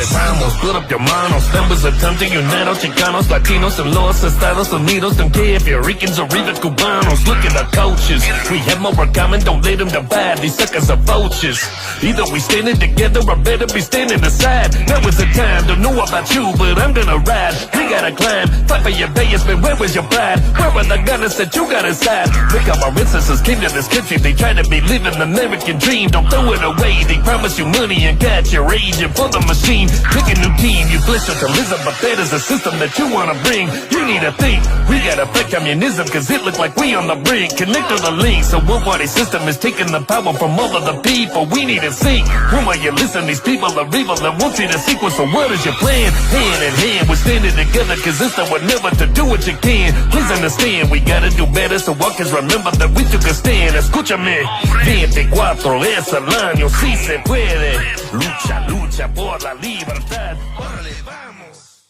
regresamos. Put up your manos. Members of time to unite Chicanos, Latinos, and los Estados Unidos. Don't care if you're Ricans or even Cubanos. Look at the coaches. We have more common, don't let them divide. These suckers are vultures. Either we standing together or better be standing aside. Now is the time, don't know about you, but I'm gonna ride. We gotta climb, fight for your veins, but where was your pride? Where are the gunners that you got inside? Look how our ancestors came to this country. They try to be living the American dream. Don't throw it away. They promise you money and catch your aging for the machine. Pick a new team, you bless socialism, but that is a system that you wanna bring. You need to think, we gotta fight communism, cause it look like we on the brink. Connect to the links, so one party system is taking the power from all of the people. We need to think, when will you listen? These people are evil and won't see the sequence, so what is your plan? Hand in hand, we're standing together, cause it's the one never to do what you can. Please understand, we gotta do better, so walkers remember that we took a stand. Escúchame, 24 es el año, si se puede. Lucha, lucha por la libertad. Órale, vamos.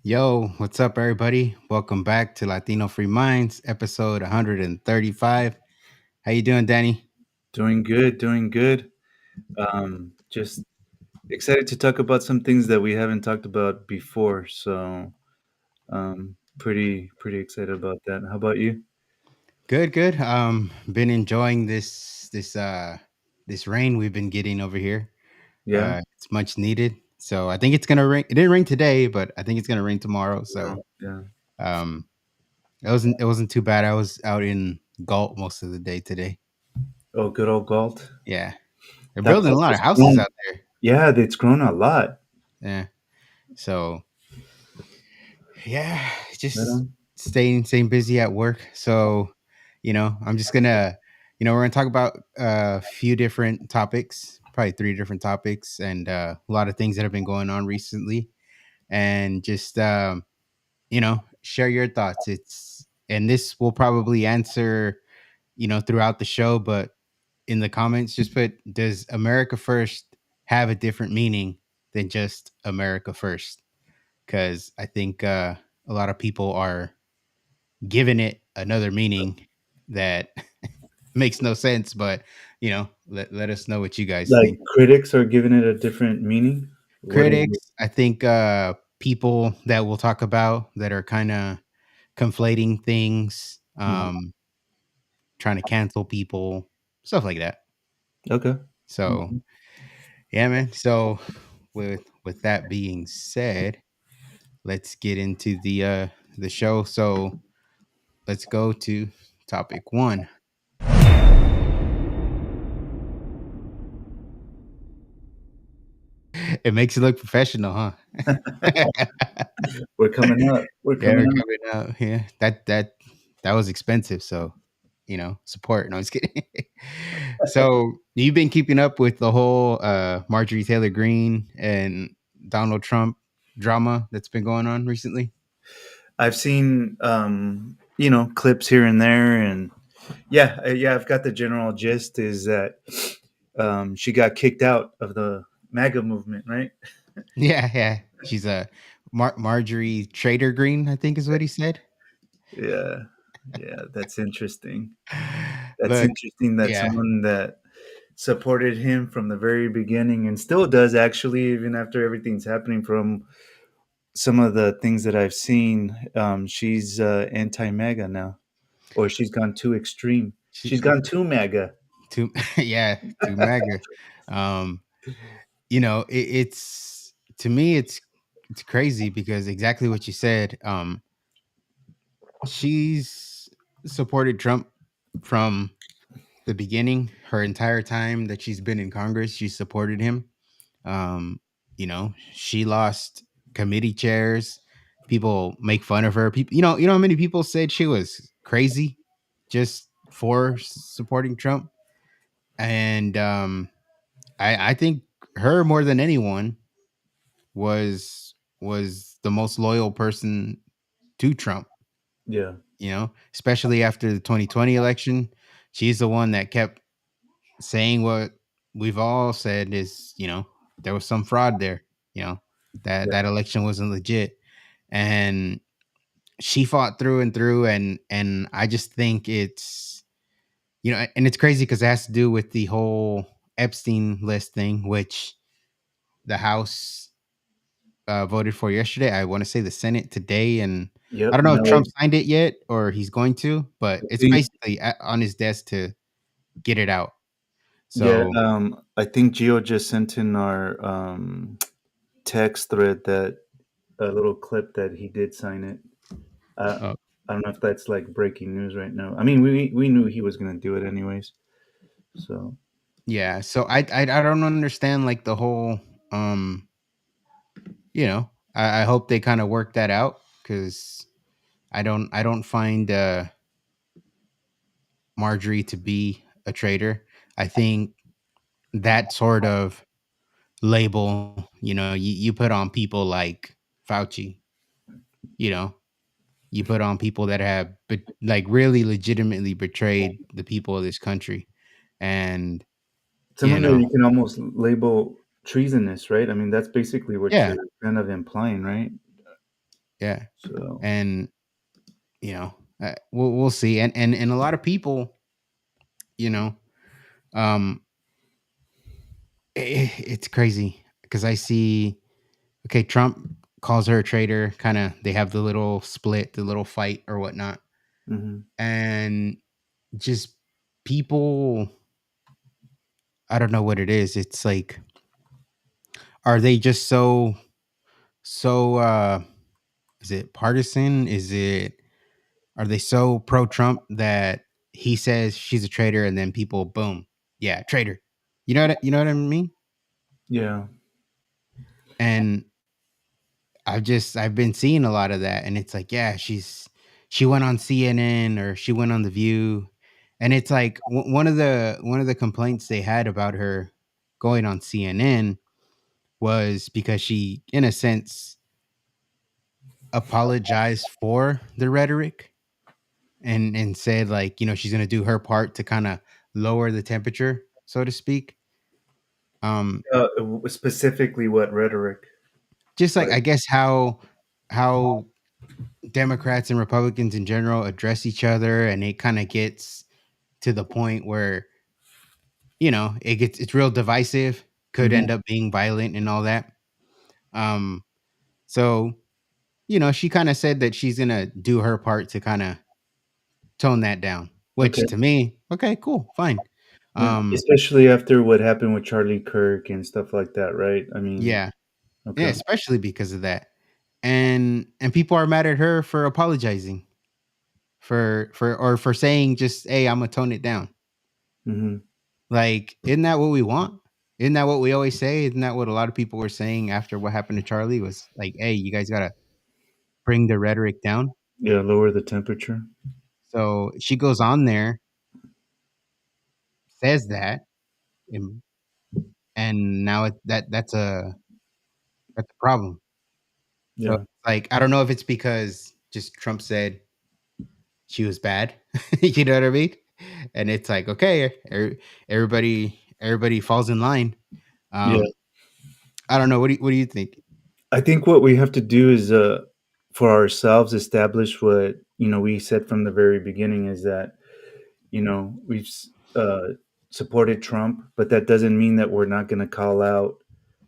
Yo, what's up, everybody? Welcome back to Latino Free Minds, episode 135. How you doing, Danny? Doing good. Just excited to talk about some things that we haven't talked about before. So, pretty excited about that. How about you? Good. Been enjoying this rain we've been getting over here. Yeah. It's much needed. So I think it's gonna rain. It didn't rain today, but I think it's gonna rain tomorrow. So Yeah. it wasn't too bad. I was out in Galt most of the day today. Oh, good old Galt. Yeah, they're That building a place lot is of houses grown. out there. Yeah, it's grown a lot. Yeah. So yeah, just Right on. staying busy at work. So, I'm just gonna, we're gonna talk about a few different topics, probably 3 different topics, and a lot of things that have been going on recently, and just share your thoughts. And this will probably answer, throughout the show, but in the comments, just put, does America First have a different meaning than just America First? Because I think a lot of people are giving it another meaning that makes no sense. But let us know what you guys Like think. critics are giving it a different meaning. What do you? Critics, I think people that we'll talk about that are kind of conflating things, trying to cancel people, stuff like that. Okay. So yeah, man. So with that being said, let's get into the show. So let's go to topic 1. It makes it look professional, huh? We're coming up. Yeah, we're coming out. Yeah, that was expensive. So, support. No, I'm just kidding. So, you've been keeping up with the whole Marjorie Taylor Greene and Donald Trump drama that's been going on recently? I've seen clips here and there, and yeah, I've got the general gist is that she got kicked out of the MAGA movement, right? Yeah. She's a Marjorie Trader Green, I think is what he said. Yeah, that's interesting. That's Look, interesting that yeah. someone that supported him from the very beginning and still does, actually, even after everything's happening, from some of the things that I've seen, she's anti-MAGA now, or she's gone too extreme. She's gone too MAGA. Too MAGA. It's to me, it's crazy because exactly what you said. She's supported Trump from the beginning. Her entire time that she's been in Congress, she supported him. She lost committee chairs. People make fun of her. People, how many people said she was crazy just for supporting Trump. And I think her more than anyone was the most loyal person to Trump. Yeah. Especially after the 2020 election. She's the one that kept saying what we've all said is, there was some fraud there, that election wasn't legit. And she fought through and through. And I just think it's, and it's crazy because it has to do with the whole Epstein list thing, which the House voted for yesterday. I want to say the Senate today, and I Yep. don't know if No, Trump signed it yet or he's going to, but I it's think basically on his desk to get it out. yeah. So, I think Gio just sent in our text thread that a little clip that he did sign it. Uh, uh, I don't know if that's like breaking news right now. I mean, we knew he was gonna do it anyways. So yeah, so I don't understand like the whole I hope they kind of work that out because I don't find Marjorie to be a traitor. I think that sort of label, you put on people like Fauci, you know, you put on people that have like really legitimately betrayed the people of this country. And, you someone that know, you can almost label treasonous, right? I mean, that's basically what yeah, you're kind of implying, right? yeah. So And, we'll see. And a lot of people, you know, um, it's crazy because I see, okay, Trump calls her a traitor. Kind of, they have the little split, the little fight or whatnot. hmm And just people, I don't know what it is. It's like, are they just so is it partisan? Are they so pro Trump that he says she's a traitor and then people boom, yeah, traitor. You know what I mean? yeah, And I've been seeing a lot of that, and it's like, yeah, she went on CNN or she went on The View, and it's like one of the complaints they had about her going on CNN was because she, in a sense, apologized for the rhetoric and said like, she's gonna do her part to kind of lower the temperature, so to speak. Um, specifically what rhetoric? just like Like, I guess how Democrats and Republicans in general address each other, and it kind of gets to the point where it's real divisive, could mhm. end up being violent and all that. Um, so she kind of said that she's gonna do her part to kind of tone that down. Okay, Which to me, okay, cool, fine. yeah, Um, especially after what happened with Charlie Kirk and stuff like that, right? I mean, yeah, yeah, okay, especially because of that, and people are mad at her for apologizing for saying just, hey, I'm gonna tone it down. hmm Like, isn't that what we want? Isn't that what we always say? Isn't that what a lot of people were saying after what happened to Charlie was like, hey, you guys gotta bring the rhetoric down. yeah, lower the temperature. So she goes on there, says that, and, and now that's a problem. So Yeah, it's like, I don't know if it's because just Trump said she was bad. You know what I mean? And it's like, okay, everybody falls in line. yeah. Um, I don't know. What do you think? I think what we have to do is, for ourselves, establish what we said from the very beginning is that we've supported Trump, but that doesn't mean that we're not going to call out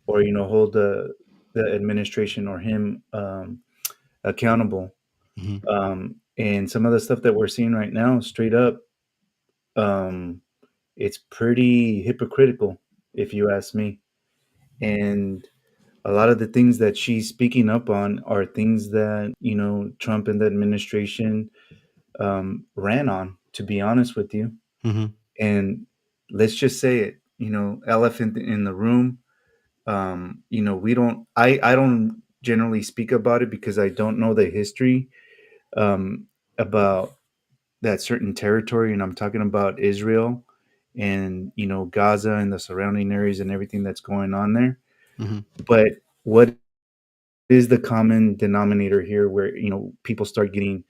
or hold the administration or him accountable. Mhm, And some of the stuff that we're seeing right now, straight up, um, it's pretty hypocritical, if you ask me. And a lot of the things that she's speaking up on are things that Trump and the administration ran on. To be honest with you, mhm, and let's just say it, elephant in the room. We don't. I don't generally speak about it because I don't know the history about that certain territory, and I'm talking about Israel and Gaza and the surrounding areas and everything that's going on there. mhm, But what is the common denominator here, where people start getting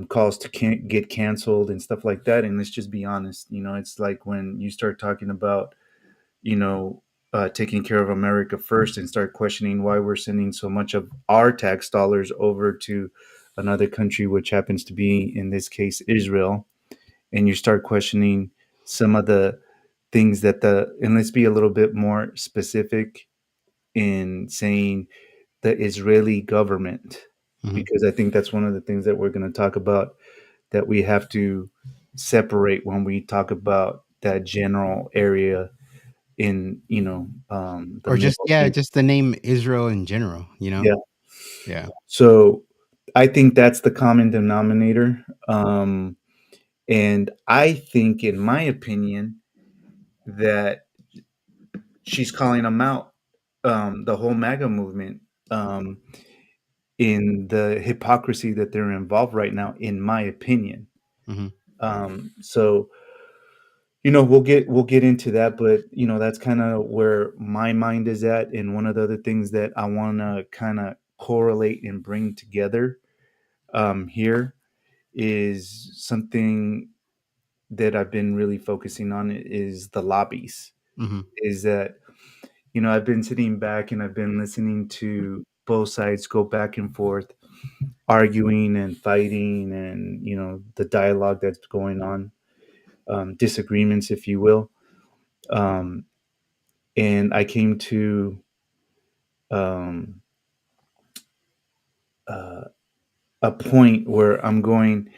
calls to get canceled and stuff like that? And let's just be honest, it's like when you start talking about you know taking care of America first and start questioning why we're sending so much of our tax dollars over to another country, which happens to be in this case Israel. and you start questioning some of the things that the and let's be a little bit more specific in saying the Israeli government, Hmm. because I think that's one of the things that we're going to talk about that we have to separate when we talk about that general area in the Or just, Middle yeah, East. just the name Israel in general, you know? Yeah. Yeah. So I think that's the common denominator. And I think, in my opinion, that she's calling them out, the whole MAGA movement, um, in the hypocrisy that they're involved right now, in my opinion. Hmm. So we'll get into that, but that's kind of where my mind is at. And one of the other things that I want to kind of correlate and bring together here is something that I've been really focusing on, is the lobbies. Hmm. Is that I've been sitting back and I've been listening to both sides go back and forth, arguing and fighting, and the dialogue that's going on, disagreements, if you will. Um, and I came to um, uh, a point where I'm going,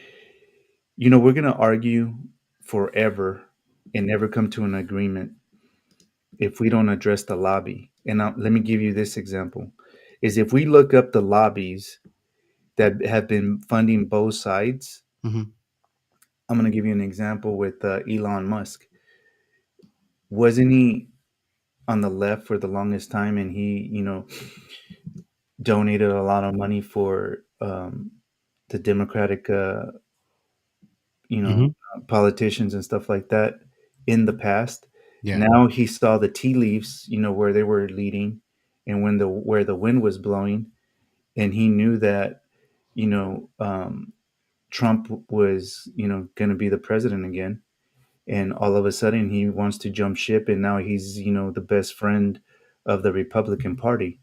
we're going to argue forever and never come to an agreement if we don't address the lobby. And now, let me give you this example: is if we look up the lobbies that have been funding both sides. Hmm. I'm going to give you an example with Elon Musk. Wasn't he on the left for the longest time, and he, donated a lot of money for the Democratic, Hmm. politicians and stuff like that in the past. Yeah. Now he saw the tea leaves, where they were leading, and where the wind was blowing, and he knew that, you know, um, Trump was, going to be the president again, and all of a sudden he wants to jump ship, and now he's, the best friend of the Republican Party,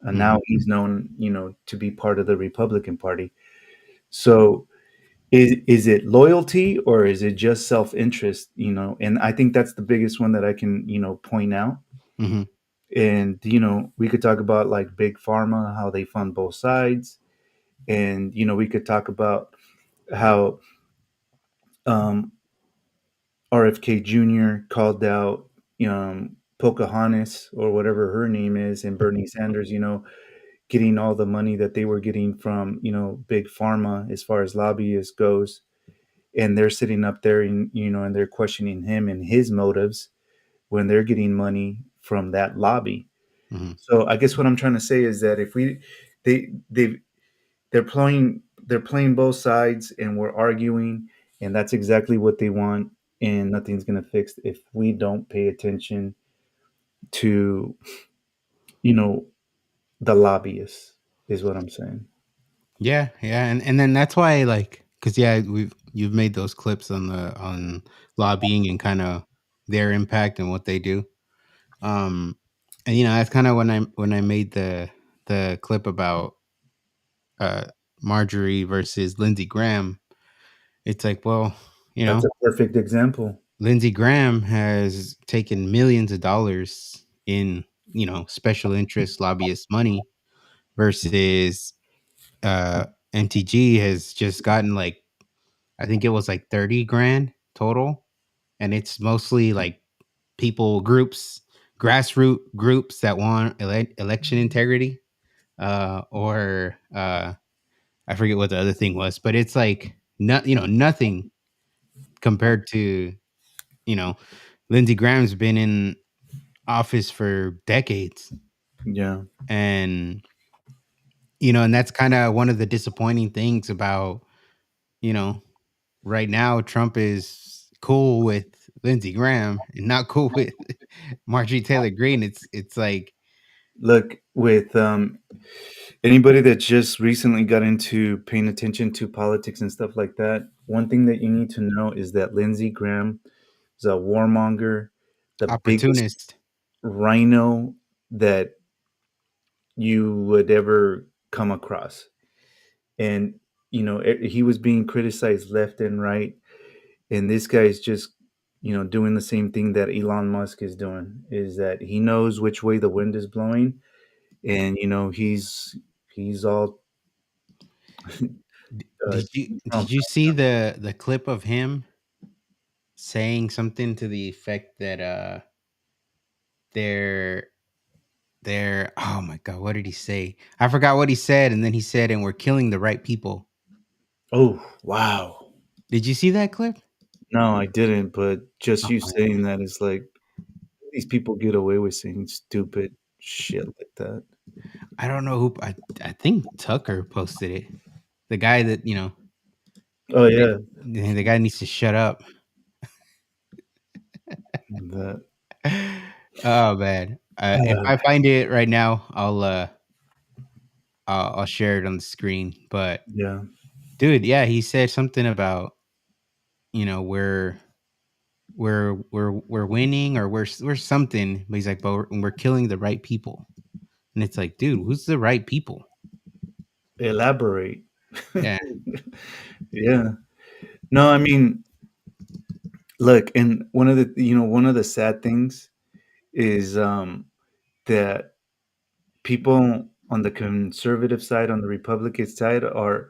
and Hmm. now he's known, to be part of the Republican Party. So is it loyalty, or is it just self-interest? And I think that's the biggest one that I can, point out. Hmm. And we could talk about like big pharma, how they fund both sides, and we could talk about how um, RFK Jr. called out Pocahontas, or whatever her name is, and Bernie Sanders, getting all the money that they were getting from big pharma as far as lobbyists goes, and they're sitting up there and and they're questioning him and his motives when they're getting money from that lobby. Hmm. So I guess what I'm trying to say is that if we they they're playing both sides, and we're arguing, and that's exactly what they want, and nothing's going to fix if we don't pay attention to you know the lobbyists, is what I'm saying. Yeah, yeah, and then that's why, like, because yeah, you've made those clips on lobbying and kind of their impact and what they do. Um, and that's kind of when I made the clip about uh Marjorie versus Lindsey Graham. It's like, well, That's a perfect example. Lindsey Graham has taken millions of dollars in special interest lobbyist money versus MTG has just gotten like, I think it was like 30 grand total. And it's mostly like people groups, grassroots groups that want election integrity. Or I forget what the other thing was, but it's like nothing compared to, you know, Lindsey Graham's been in office for decades. Yeah. And and that's kind of one of the disappointing things about, you know, right now Trump is cool with Lindsey Graham and not cool with Marjorie Taylor Greene. It's like, Look, with anybody that just recently got into paying attention to politics and stuff like that, one thing that you need to know is that Lindsey Graham is a warmonger, the biggest opportunist. rhino that you would ever come across. And he was being criticized left and right, And this guy is just, doing the same thing that Elon Musk is doing. Is that he knows which way the wind is blowing, and he's all uh, Did Trump. you see the clip of him saying something to the effect that they're oh my god, what did he say? I forgot what he said, and then he said, and we're killing the right people. Oh wow! Did you see that clip? No, I didn't. But just Oh, you man. saying that is like these people get away with saying stupid shit like that. I don't know who I think Tucker posted it. The guy that, Oh yeah, the guy needs to shut up. that. Oh man. If I find it right now, I'll share it on the screen. But Yeah, dude, yeah, he said something about, you know, we're winning, or we're something. But he's like, but we're killing the right people. And it's like, dude, who's the right people? elaborate. Yeah. Yeah. No, I mean, look, and one of the sad things is that people on the conservative side, on the Republican side, are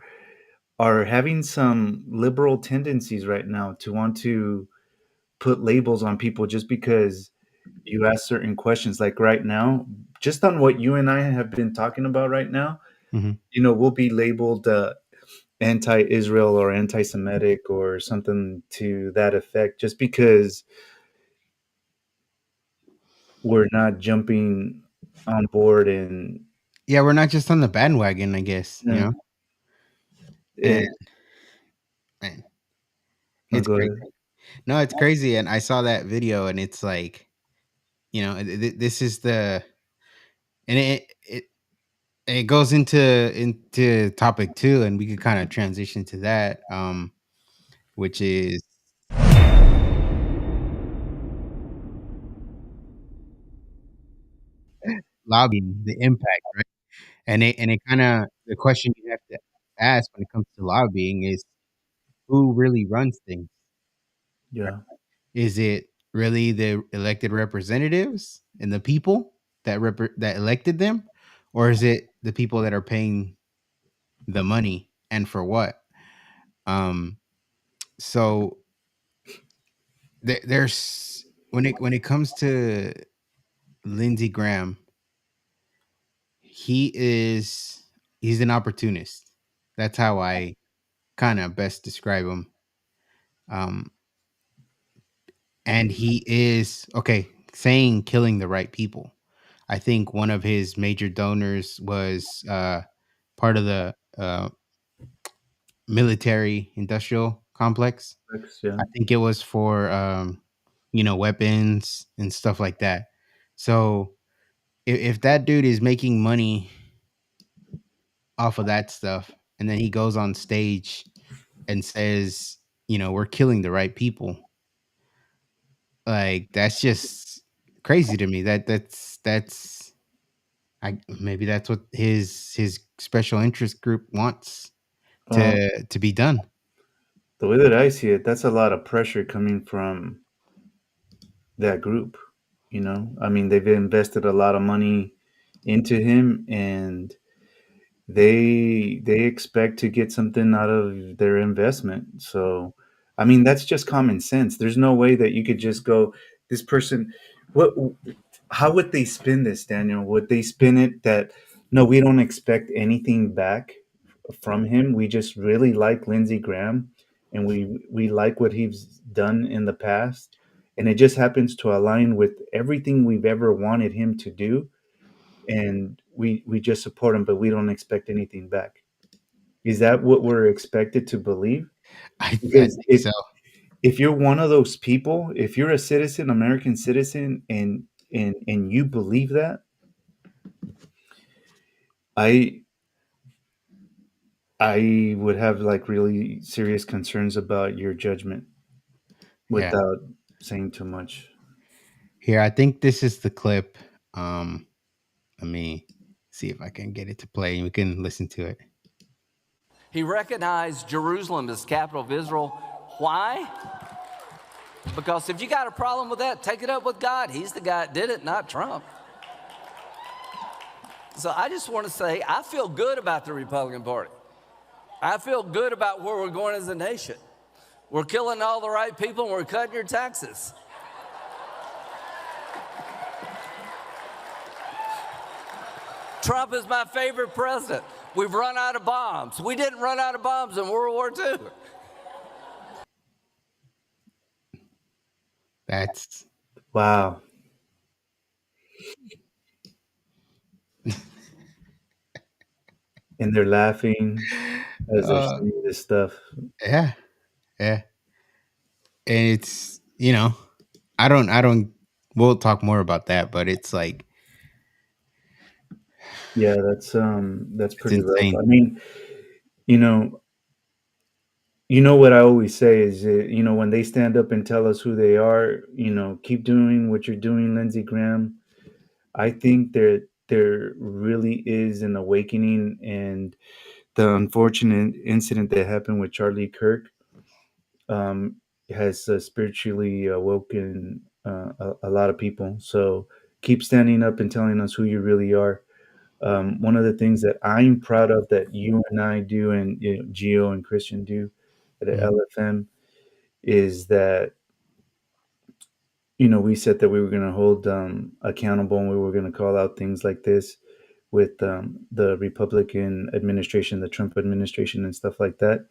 having some liberal tendencies right now to want to put labels on people just because you ask certain questions. Like right now, just on what you and I have been talking about right now, Mhm. we'll be labeled anti-Israel or anti-Semitic or something to that effect, just because we're not jumping on board and Yeah, we're not just on the bandwagon, I guess, you know, And and man, no, it's go crazy. ahead. No, it's crazy. And I saw that video, and it's like, this is and it goes into topic two, and we could kind of transition to that, which is lobbying, the impact, right? And it kind of, the question you have to ask when it comes to lobbying is, who really runs things? Right? Yeah. Is it really the elected representatives and the people that elected them, or is it the people that are paying the money, and for what? Um, so there's, when it comes to Lindsey Graham, he's an opportunist. That's how I kind of best describe him. Um, and he is, okay, saying killing the right people. I think one of his major donors was part of the military industrial complex. Yeah. I think it was for weapons and stuff like that. So if that dude is making money off of that stuff, and then he goes on stage and says, we're killing the right people, like, that's just crazy to me. That's I maybe that's what his special interest group wants Um, to be done. the way that I see it, that's a lot of pressure coming from that group. I mean, they've invested a lot of money into him, and they expect to get something out of their investment. So, I mean, that's just common sense. There's no way that you could just go, this person, what, how would they spin this, Daniel? Would they spin it that, no, we don't expect anything back from him. We just really like Lindsey Graham, and we like what he's done in the past, and it just happens to align with everything we've ever wanted him to do, and we just support him, but we don't expect anything back. Is that what we're expected to believe? I Because think if so. if you're one of those people, if you're a citizen, American citizen, and you believe that, I I would have like really serious concerns about your judgment Yeah. without saying too much. Here, I think this is the clip. Let me see if I can get it to play, and we can listen to it. He recognized Jerusalem as capital of Israel. Why? Because if you got a problem with that, take it up with God. He's the guy that did it, not Trump. So I just want to say, I feel good about the Republican Party. I feel good about where we're going as a nation. We're killing all the right people and we're cutting your taxes. Trump is my favorite president. We've run out of bombs. We didn't run out of bombs in World War II. That's Wow. And they're laughing as they're uh saying this stuff. yeah, yeah. And it's, I don't we'll talk more about that, but it's like Yeah, that's it's pretty rough. insane. I mean, you know, what I always say is, when they stand up and tell us who they are, keep doing what you're doing, Lindsey Graham. I think there really is an awakening, and the unfortunate incident that happened with Charlie Kirk um, has spiritually awoken a lot of people. So keep standing up and telling us who you really are. One of the things that I'm proud of that you and I do, and Gio and Christian do at Mhm, LFM, is that we said that we were going to hold accountable, and we were going to call out things like this with the Republican administration, the Trump administration, and stuff like that.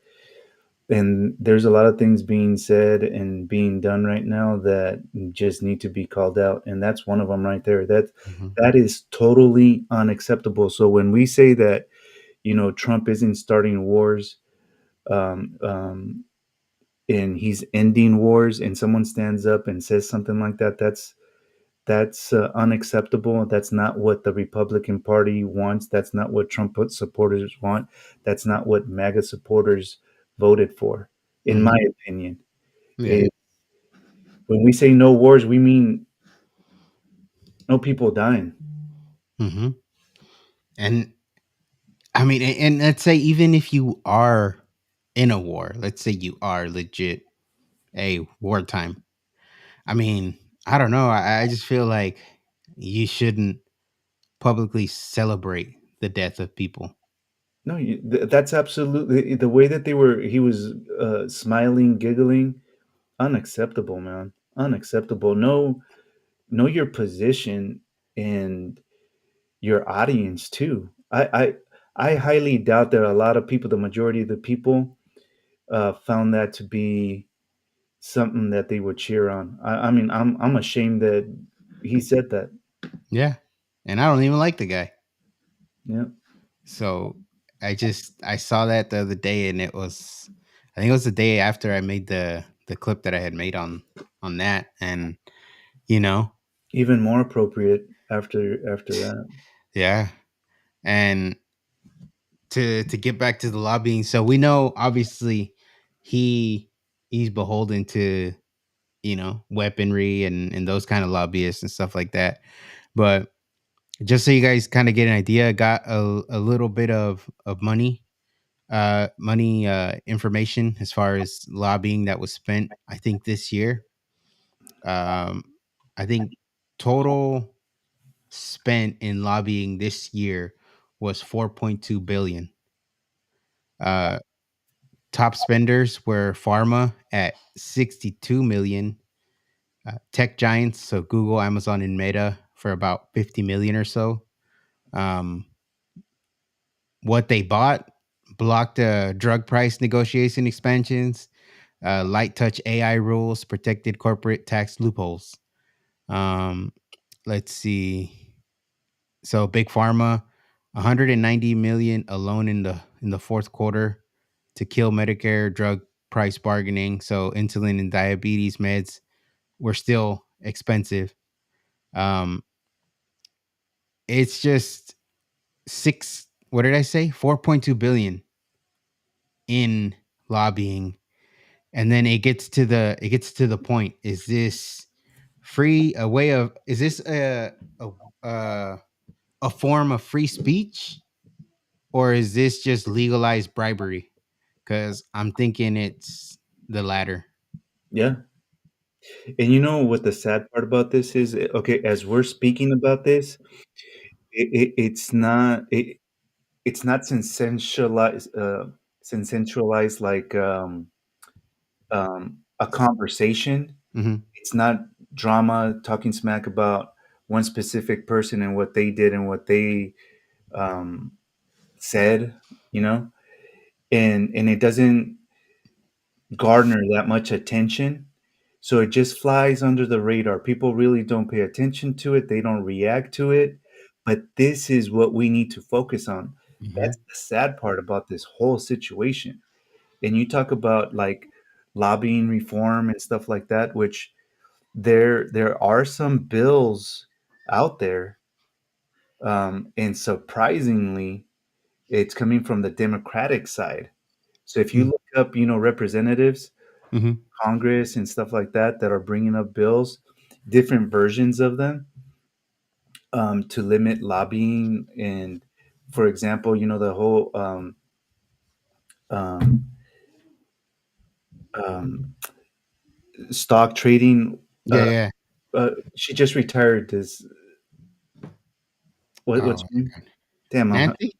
And there's a lot of things being said and being done right now that just need to be called out, and that's one of them right there. That mhm, that is totally unacceptable. So when we say that Trump isn't starting wars, um, um, and he's ending wars, and someone stands up and says something like that, that's unacceptable. That's not what the Republican Party wants. That's not what Trump supporters want. That's not what MAGA supporters voted for, in my mhm. opinion. Yeah. It, when we say no wars, we mean no people dying. Mhm. And I mean, and let's say even if you are in a war, let's say you are legit a wartime. I mean, I don't know. I just feel like you shouldn't publicly celebrate the death of people. No, that's absolutely the way that he was smiling, giggling. Unacceptable, man. Unacceptable. Know your position and your audience too. I highly doubt that a lot of people, the majority of the people, found that to be something that they would cheer on. I mean, I'm ashamed that he said that. Yeah. And I don't even like the guy. Yeah, So I saw that the other day, and I think it was the day after I made the clip that I had made on that. And you know, even more appropriate after that. yeah. And to get back to the lobbying, so we know obviously he he's beholden to, weaponry and those kind of lobbyists and stuff like that. But just so you guys kind of get an idea, I got a little bit of money information as far as lobbying that was spent, I think this year. um I think total spent in lobbying this year was 4.2 billion. uh Top spenders were pharma at 62 million, tech giants, so Google, Amazon, and Meta for about 50 million or so. um what they bought: blocked drug price negotiation expansions, light touch AI rules, protected corporate tax loopholes. Um, let's see. So big pharma, 190 million alone in the fourth quarter to kill Medicare drug price bargaining. So insulin and diabetes meds were still expensive. Um, it's just six. What did I say? 4.2 billion in lobbying, and then it gets to the point. Is this free a way of is this a uh, a form of free speech, or is this just legalized bribery? Because I'm thinking it's the latter. Yeah, And you know what the sad part about this is? Okay, as we're speaking about this, it's not sensationalized like a conversation. Hmm. It's not drama talking smack about one specific person and what they did and what they um, said, you know, and it doesn't garner that much attention. So it just flies under the radar. People really don't pay attention to it. They don't react to it. But this is what we need to focus on. Hmm. That's the sad part about this whole situation. And you talk about like lobbying reform and stuff like that, which there are some bills out there, and surprisingly, it's coming from the Democratic side. So if you look up, representatives, Hmm. Congress, and stuff like that that are bringing up bills, different versions of them, to limit lobbying, and for example, the whole um, um, stock trading. Yeah, yeah. She just retired. This what's Oh, her name? Damn, Nancy.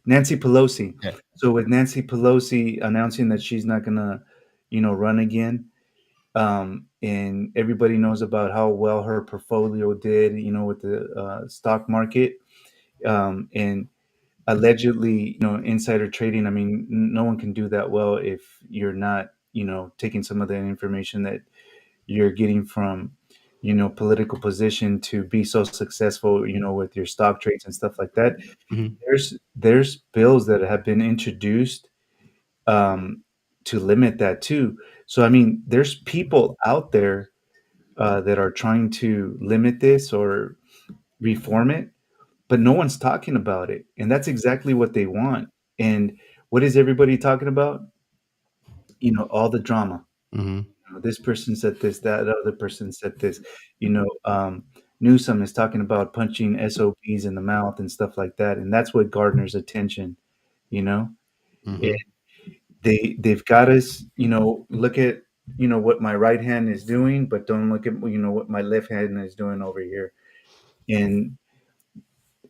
Nancy Pelosi. Yeah. So with Nancy Pelosi announcing that she's not gonna, run again, and everybody knows about how well her portfolio did, with the stock market, and allegedly, insider trading. I mean, no one can do that well if you're not, taking some of the information that you're getting from, political position to be so successful, with your stock trades and stuff like that. Hmm. There's bills that have been introduced, um, to limit that too. So I mean, there's people out there that are trying to limit this or reform it, but no one's talking about it, and that's exactly what they want. And what is everybody talking about? All the drama. Hmm. This person said this, that other person said this. You know, Newsom is talking about punching SOBs in the mouth and stuff like that, and that's what garners attention. You know, Hmm. they've got us, look at, what my right hand is doing, but don't look at, what my left hand is doing over here. And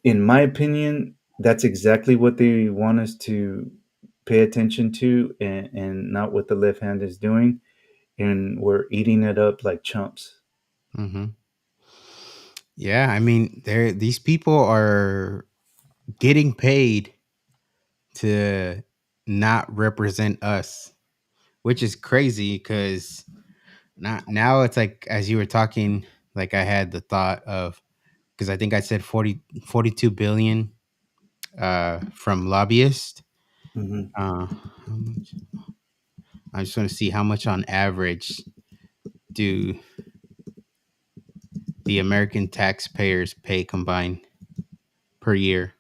in my opinion, that's exactly what they want us to pay attention to, and not what the left hand is doing. And we're eating it up like chumps. Hmm. Yeah, I mean, these people are getting paid to not represent us, which is crazy because now it's like as you were talking, like I had the thought of because I think I said 42 billion from lobbyists. Hmm. How much- I just want to see how much on average do the American taxpayers pay combined per year.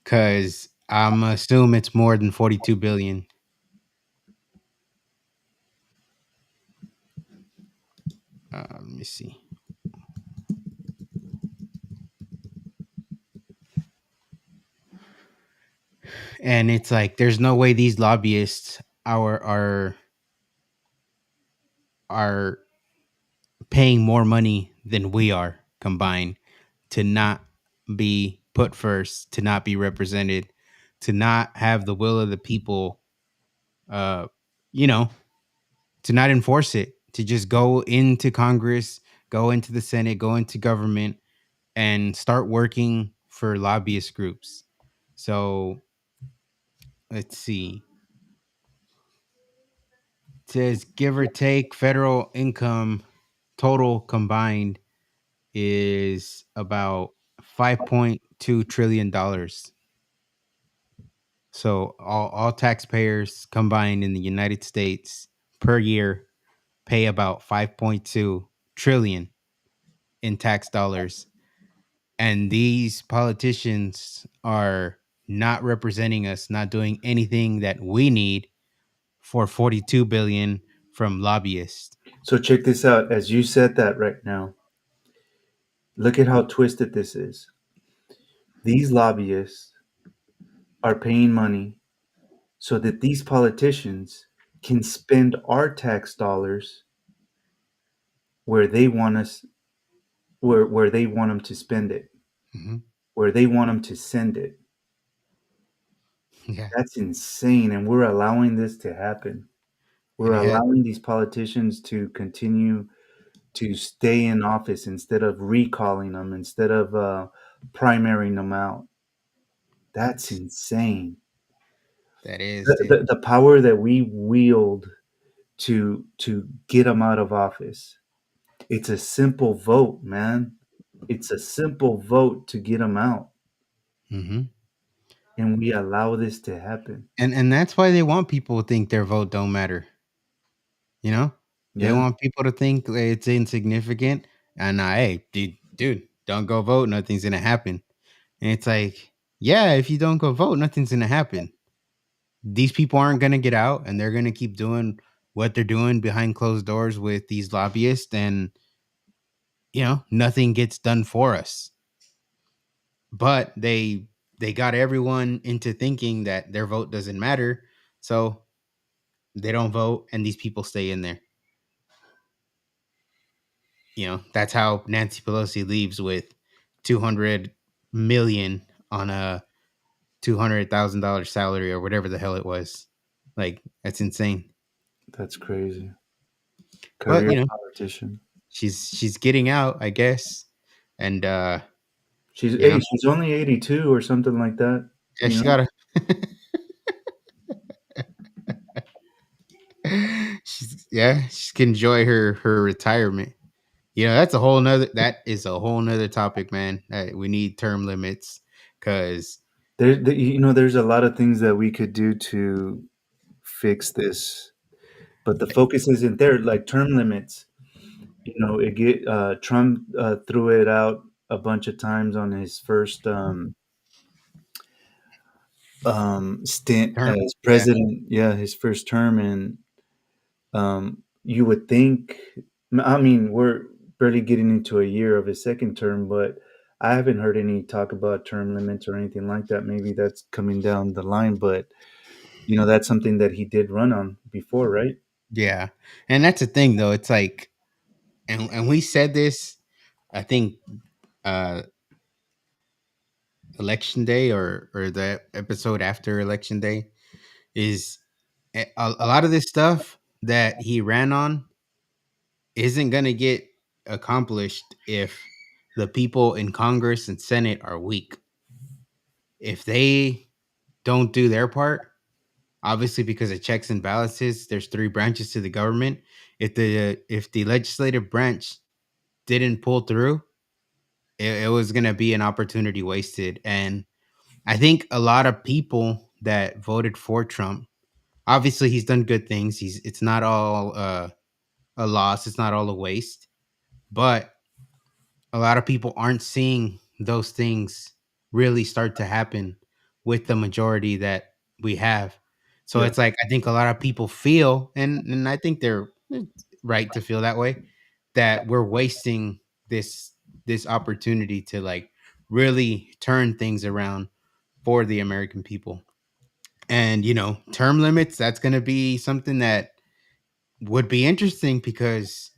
Because I'm assume it's more than 42 billion. Let me see. And it's like there's no way these lobbyists are paying more money than we are combined to not be put first, to not be represented, to not have the will of the people, uh, you know, to not enforce it, to just go into Congress, go into the Senate, go into government, and start working for lobbyist groups. So let's see. It says give or take federal income total combined is about $5.2 trillion. So all taxpayers combined in the United States per year pay about 5.2 trillion in tax dollars. And these politicians are not representing us, not doing anything that we need for 42 billion from lobbyists. So check this out. As you said that right now, look at how twisted this is. These lobbyists are paying money so that these politicians can spend our tax dollars where they want us, where they want them to spend it, Hmm. where they want them to send it. Yeah, That's insane, and we're allowing this to happen. We're it has. allowing these politicians to continue to stay in office instead of recalling them, instead of primarying them out. That's insane. That is, The, dude. the, the power that we wield to get them out of office. It's a simple vote, man. It's a simple vote to get them out, Hmm. and we allow this to happen. And that's why they want people to think their vote don't matter. You know, they Yeah, want people to think that it's insignificant. And hey, dude, don't go vote. Nothing's gonna happen. And it's like, yeah, if you don't go vote, nothing's gonna happen. These people aren't gonna get out, and they're gonna keep doing what they're doing behind closed doors with these lobbyists, and nothing gets done for us. But they got everyone into thinking that their vote doesn't matter, so they don't vote, and these people stay in there. That's how Nancy Pelosi leaves with 200 million on a $200,000 salary or whatever the hell it was. Like, that's insane. that's crazy. But Career politician. she's getting out, I guess. And She's you know, she's only 82 or something like that. yeah, You she know, got she can enjoy her retirement. That is a whole nother topic, man. We need term limits because there's a lot of things that we could do to fix this, but the focus isn't there. Like term limits, it get Trump threw it out a bunch of times on his first stint term, as yeah, president. Yeah, his first term, and you would think. I mean, we're barely getting into a year of his second term, but I haven't heard any talk about term limits or anything like that. Maybe that's coming down the line, but that's something that he did run on before, right? yeah. And that's the thing, though. It's like, and we said this, I think, uh, election day or the episode after election day is a lot of this stuff that he ran on isn't going to get accomplished if the people in Congress and Senate are weak. If they don't do their part, obviously because of checks and balances, there's three branches to the government. If the legislative branch didn't pull through, it was going to be an opportunity wasted. And I think a lot of people that voted for Trump, obviously he's done good things. It's not all a loss. It's not all a waste, but a lot of people aren't seeing those things really start to happen with the majority that we have. So Yeah, it's like I think a lot of people feel, and I think they're right to feel that way, that we're wasting this this opportunity to like really turn things around for the American people. And term limits, that's going to be something that would be interesting because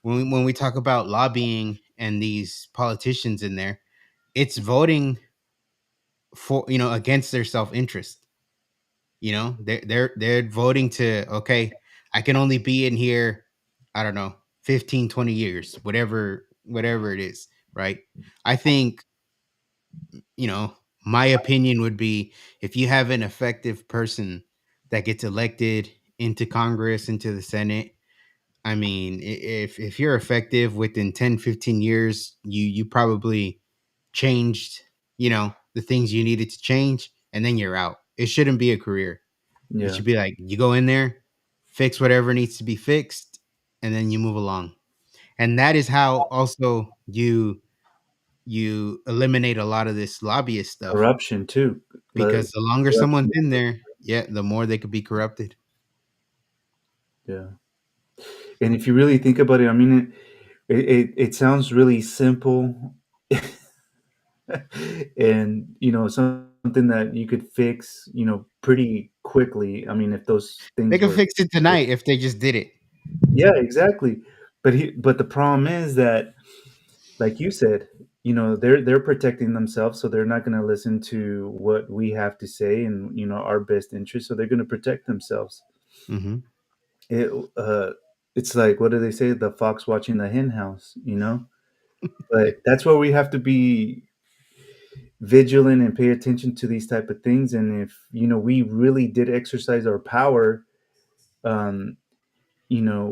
when we talk about lobbying and these politicians in there, it's voting for against their self-interest. They're voting to, okay, I can only be in here, I don't know, 15, 20 years, whatever it is, right? I think, my opinion would be, if you have an effective person that gets elected into Congress, into the Senate, I mean, if you're effective within 10, 15 years, you probably changed, the things you needed to change, and then you're out. It shouldn't be a career. It yeah. should be like you go in there, fix whatever needs to be fixed, and then you move along. And that is how also you eliminate a lot of this lobbyist stuff, Corruption too. because the longer someone's Corruption. in there, yeah, the more they could be corrupted. Yeah. And if you really think about it, I mean, it sounds really simple, and some something that you could fix, pretty quickly. I mean, if those They things could were, fix it tonight if they just did it. yeah, exactly. But the problem is that, like you said, they're protecting themselves, so they're not going to listen to what we have to say and our best interest. So they're going to protect themselves. Hmm. It it's like, what do they say? The fox watching the hen house, But that's where we have to be vigilant and pay attention to these type of things. And if we really did exercise our power, um,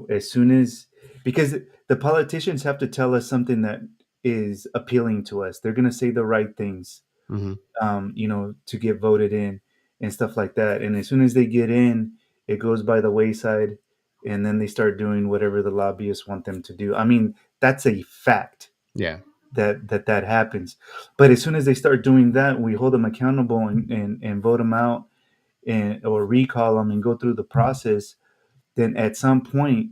as soon as, because the politicians have to tell us something that is appealing to us. They're going to say the right things, Hmm. to get voted in and stuff like that. And as soon as they get in, it goes by the wayside, and then they start doing whatever the lobbyists want them to do. I mean, that's a fact Yeah. that happens. But as soon as they start doing that, we hold them accountable and vote them out, and or recall them and go through the process. Then at some point,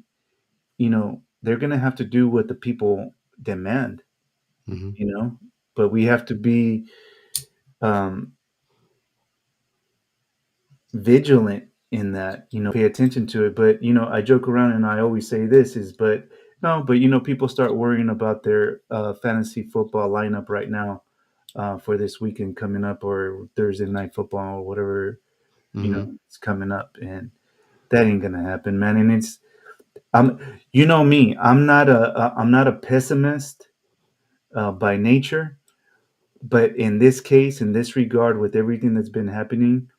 they're going to have to do what the people demand. Hmm. You know, but we have to be um, vigilant in that, pay attention to it. But I joke around and I always say this is, but no, but people start worrying about their fantasy football lineup right now, for this weekend coming up, or Thursday night football, or whatever Hmm. it's coming up, and that ain't gonna happen, man. And I'm you know me, I'm not a pessimist by nature, but in this case, in this regard, with everything that's been happening,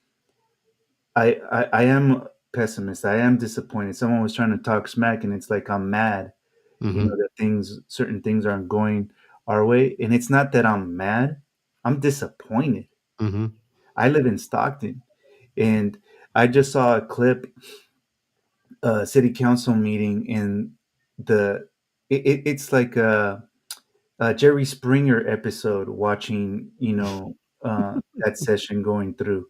I am a pessimist. I am disappointed. Someone was trying to talk smack, and it's like I'm mad, Hmm. that certain things aren't going our way. And it's not that I'm mad. I'm disappointed. Hmm. I live in Stockton, and I just saw a clip, city council meeting, and it's like a Jerry Springer episode, watching that session going through.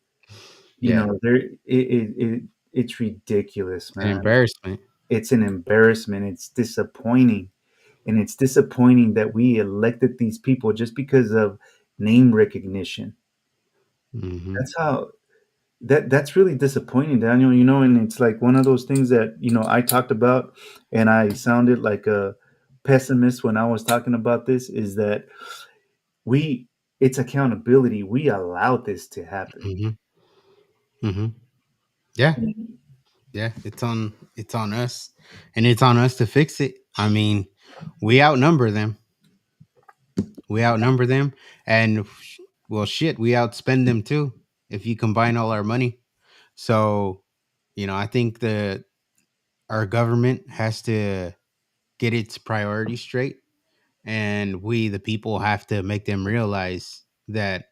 Yeah. It's ridiculous, An man. embarrassment. It's an embarrassment. It's disappointing. And it's disappointing that we elected these people just because of name recognition. Hmm. That's how that's really disappointing, Daniel. And it's like one of those things that, I talked about, and I sounded like a pessimist when I was talking about this, is that we it's accountability. We allowed this to happen. Hmm. Hmm. Yeah. Yeah. It's on us, and it's on us to fix it. I mean, we outnumber them. We outnumber them, and well, shit, we outspend them too. If you combine all our money, so I think that our government has to get its priorities straight, and we, the people, have to make them realize that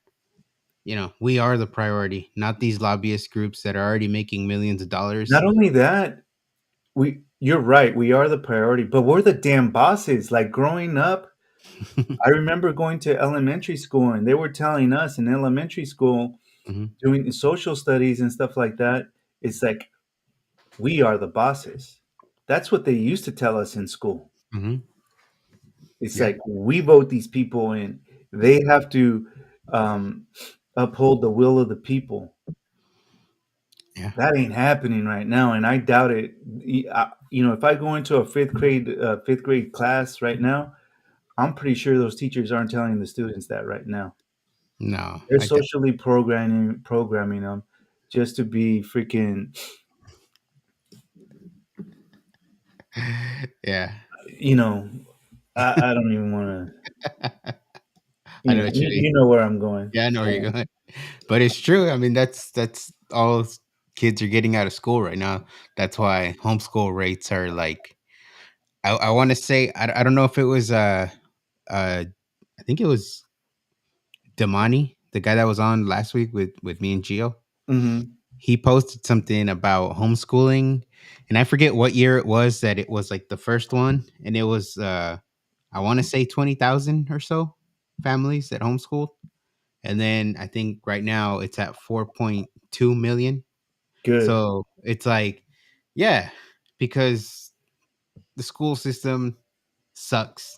we are the priority, not these lobbyist groups that are already making millions of dollars. Not only that, you're right, we are the priority, but we're the damn bosses. Like growing up, I remember going to elementary school, and they were telling us in elementary school, Hmm. doing social studies and stuff like that, it's like, we are the bosses. That's what they used to tell us in school. Hmm. It's Yeah. like, we vote these people in. They have to um, uphold the will of the people. Yeah. That ain't happening right now, and I doubt it. If I go into a fifth grade class right now, I'm pretty sure those teachers aren't telling the students that right now. No, They're I doubt. socially programming them just to be freaking, Yeah. you know. I don't even want to. I know what you mean. You know where I'm going. Yeah, I know where you're going. But it's true. I mean, that's all kids are getting out of school right now. That's why homeschool rates are like, I want to say, I don't know if it was uh I think it was Damani, the guy that was on last week with me and Gio. Hmm. He posted something about homeschooling, and I forget what year it was that it was like the first one, and it was I want to say 20,000 or so families that homeschooled. And then I think right now it's at 4.2 million. Good. So it's like, yeah, because the school system sucks.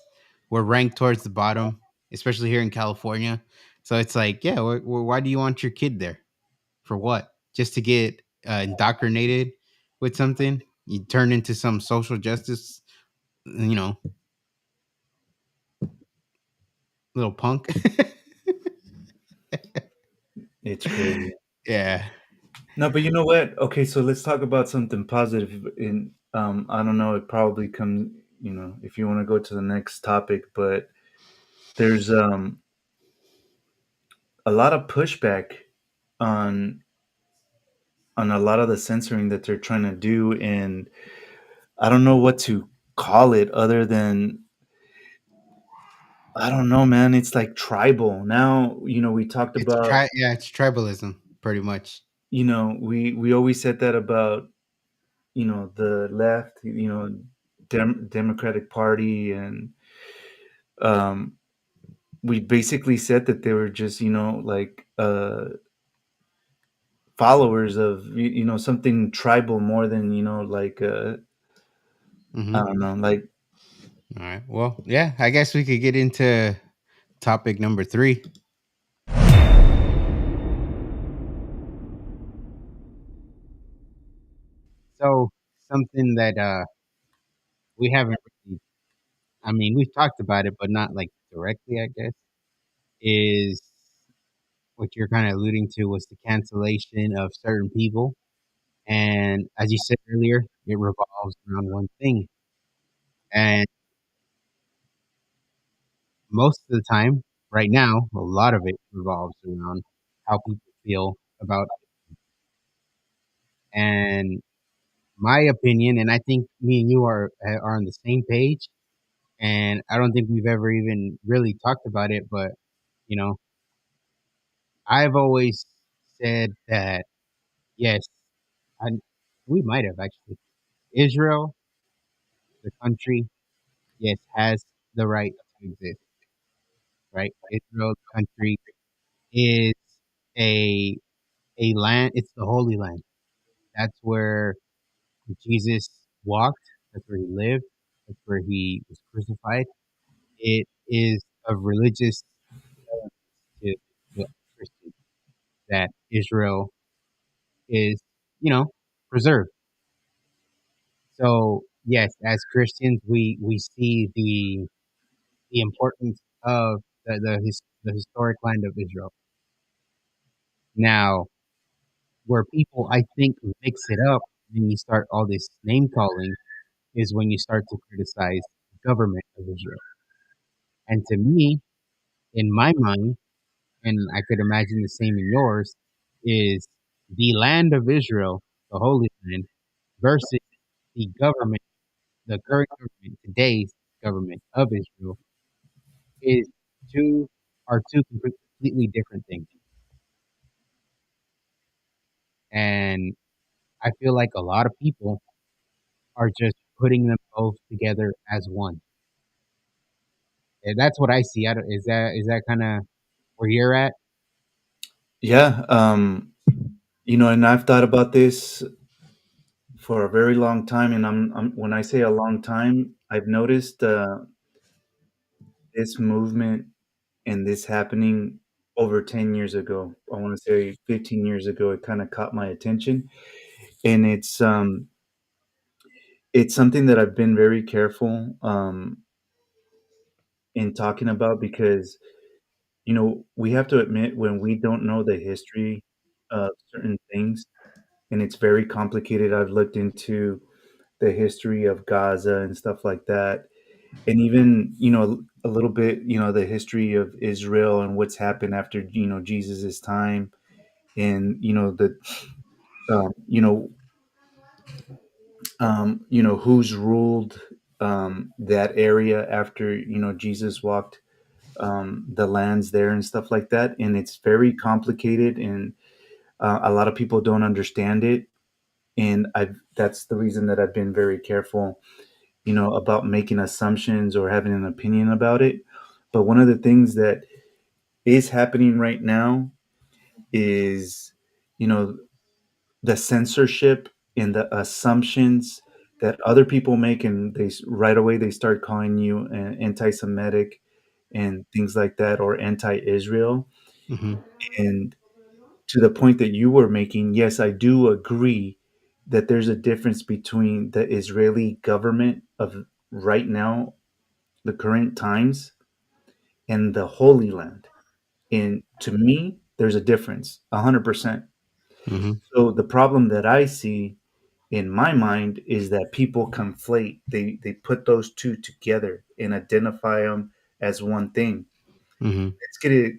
We're ranked towards the bottom, especially here in California. So it's like, yeah, why do you want your kid there? For what? Just to get indoctrinated with something? You turn into some social justice, you know, little punk. It's crazy. Yeah. No, but you know what? Okay, so let's talk about something positive. In I don't know, it probably comes, if you want to go to the next topic, but there's a lot of pushback on a lot of the censoring that they're trying to do, and I don't know what to call it other than, I don't know, man. It's like tribal. Now, we talked about, It's tribalism, pretty much. we always said that about, the left, Democratic Party, and um, we basically said that they were just, like followers of, something tribal more than, like I Hmm. don't know, like, All right. Well, yeah, I guess we could get into topic number 3. So something that we haven't really, I mean, we've talked about it, but not like directly, I guess, is what you're kind of alluding to was the cancellation of certain people. And as you said earlier, it revolves around one thing. And most of the time, right now, a lot of it revolves around how people feel about it. And my opinion, and I think me and you are on the same page. And I don't think we've ever even really talked about it, but you know, I've always said that yes, I, we might have actually. Israel, the country, yes, has the right to exist, right? Israel, the country, is a land. It's the Holy Land. That's where Jesus walked. That's where he lived. That's where he was crucified. It is of religious relevance to Christians that Israel is, preserved. So yes, as Christians, we see the importance of the historic land of Israel. Now, where people I think mix it up when you start all this name calling is when you start to criticize the government of Israel. And to me, in my mind, and I could imagine the same in yours, is the land of Israel, the Holy Land, versus the government, the current government, today's government of Israel, is two are two completely different things. And I feel like a lot of people are just putting them both together as one. And that's what I see. Is that kind of where you're at? yeah, and I've thought about this for a very long time, and when I say a long time, I've noticed this movement and this happening over 10 years ago. I want to say 15 years ago, it kind of caught my attention, and it's something that I've been very careful in talking about, because we have to admit when we don't know the history of certain things, and it's very complicated. I've looked into the history of Gaza and stuff like that, and even a little bit, the history of Israel and what's happened after Jesus's time, and the um, you know who's ruled that area after Jesus walked the lands there and stuff like that, and it's very complicated, and a lot of people don't understand it, and I that's the reason that I've been very careful about making assumptions or having an opinion about it. But one of the things that is happening right now is, you know, the censorship and the assumptions that other people make, and right away they start calling you anti-Semitic and things like that, or anti-Israel. Mm-hmm. And to the point that you were making, yes, I do agree that there's a difference between the Israeli government of right now, the current times, and the Holy Land. And to me, there's a difference, 100%. Mm-hmm. So the problem that I see in my mind is that people conflate. They put those two together and identify them as one thing. Mm-hmm. Let's get it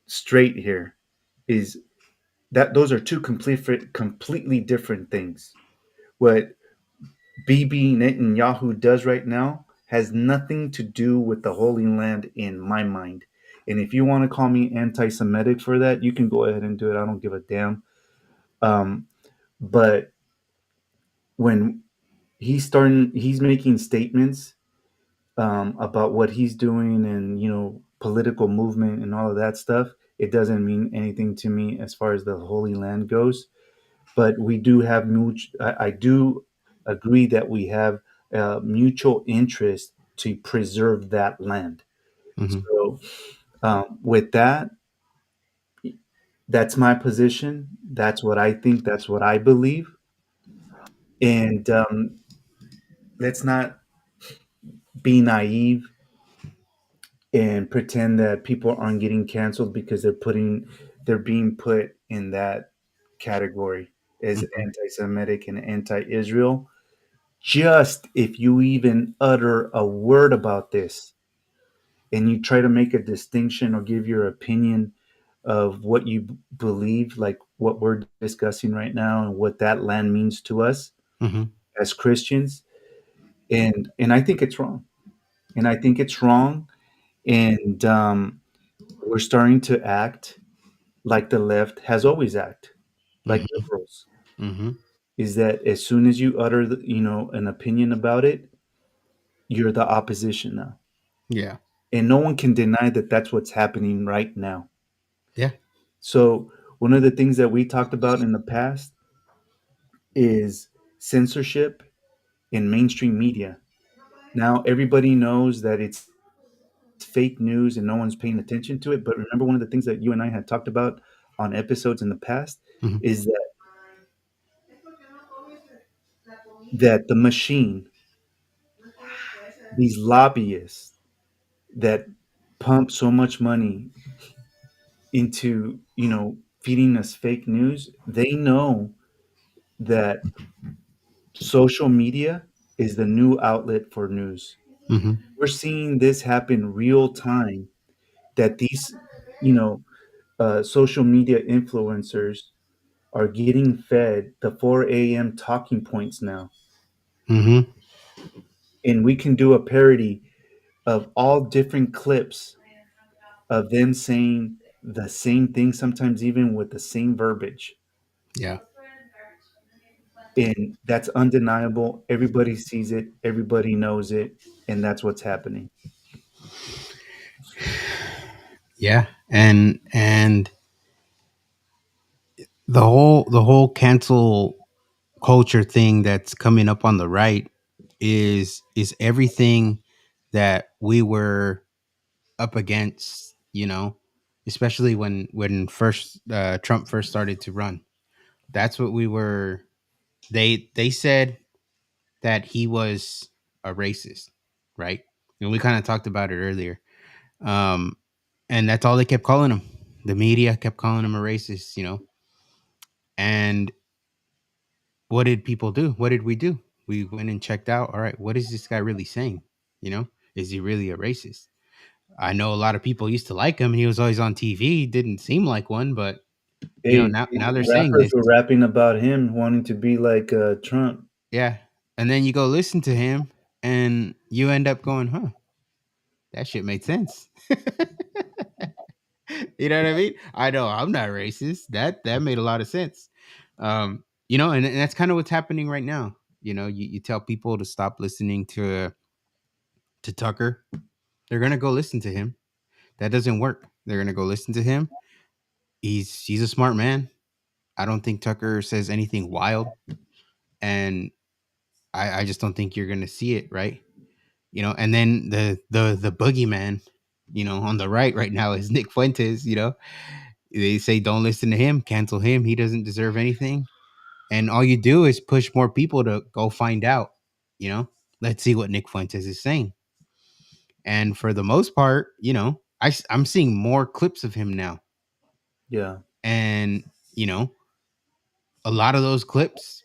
straight here. Is that those are two completely different things. What Bibi Netanyahu does right now has nothing to do with the Holy Land in my mind. And if you want to call me anti-Semitic for that, you can go ahead and do it. I don't give a damn. Um, but when he's making statements about what he's doing and political movement and all of that stuff. It doesn't mean anything to me as far as the Holy Land goes. But we do have I do agree that we have mutual interest to preserve that land. Mm-hmm. So with that, that's my position. That's what I think. That's what I believe. And let's not be naive and pretend that people aren't getting canceled because they're being put in that category as Mm-hmm. anti-Semitic and anti-Israel. Just if you even utter a word about this and you try to make a distinction or give your opinion of what you believe, like what we're discussing right now and what that land means to us Mm-hmm. as Christians, and I think it's wrong, and I think it's wrong, and we're starting to act like the left has always acted, like liberals. Mm-hmm. Is that as soon as you utter an opinion about it, you're the opposition now, Yeah. and no one can deny that that's what's happening right now. Yeah. So one of the things that we talked about in the past is censorship in mainstream media. Now everybody knows that it's fake news and no one's paying attention to it. But remember, one of the things that you and I had talked about on episodes in the past Mm-hmm. is that the machine, these lobbyists that pump so much money into feeding us fake news, they know that social media is the new outlet for news. Mm-hmm. We're seeing this happen real time, that these you know social media influencers are getting fed the 4 a.m. talking points now. Mm-hmm. And we can do a parody of all different clips of them saying the same thing, sometimes even with the same verbiage. Yeah. And that's undeniable. Everybody sees it, everybody knows it, and that's what's happening. Yeah. And the whole cancel culture thing that's coming up on the right is everything that we were up against, especially when first Trump first started to run. That's what we were. They said that he was a racist, right? And we kind of talked about it earlier. Um, and that's all they kept calling him. The media kept calling him a racist, And what did people do? What did we do? We went and checked out. All right, what is this guy really saying? Is he really a racist? I know a lot of people used to like him. He was always on TV. Didn't seem like one, but Hey, now they're saying rappers this. were rapping about him wanting to be like Trump. Yeah, and then you go listen to him, and you end up going, "Huh, that shit made sense." You know what I mean? I know I'm not racist. That made a lot of sense. And that's kind of what's happening right now. You tell people to stop listening to Tucker, they're gonna go listen to him. That doesn't work. They're gonna go listen to him. He's a smart man. I don't think Tucker says anything wild, and I just don't think you're gonna see it, right? And then the boogeyman. on the right now is Nick Fuentes. They say don't listen to him, cancel him. He doesn't deserve anything. And all you do is push more people to go find out. You know, let's see what Nick Fuentes is saying. And for the most part, I'm seeing more clips of him now. Yeah. And, a lot of those clips,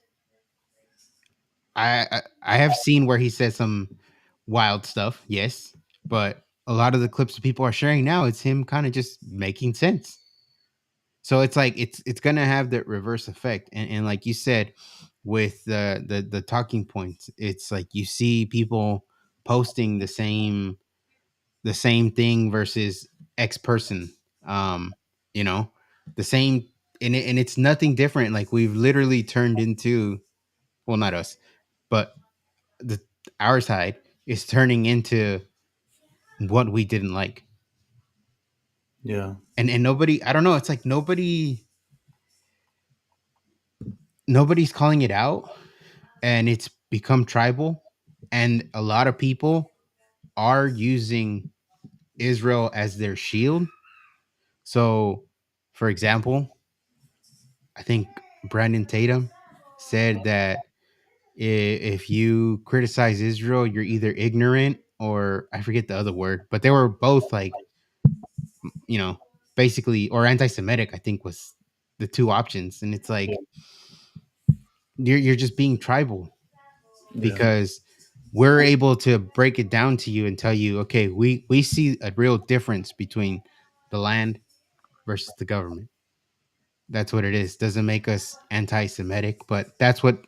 I have seen where he says some wild stuff, yes, but a lot of the clips that people are sharing now, it's him kind of just making sense. So it's like it's gonna have the reverse effect, and like you said, with the talking points, it's like you see people posting the same thing versus X person, um, you know, the same, and it's nothing different. Like we've literally turned into, well, not us, but the our side is turning into what we didn't like. Yeah. And nobody, I don't know, it's like nobody's calling it out, and it's become tribal, and a lot of people are using Israel as their shield. So for example, I think Brandon Tatum said that if you criticize Israel, you're either ignorant or I forget the other word, but they were both like, you know, basically, or anti-Semitic, I think was the two options. And it's like, you're just being tribal, Yeah. because we're able to break it down to you and tell you, okay, we see a real difference between the land versus the government. That's what it is. Doesn't make us anti-Semitic, but that's what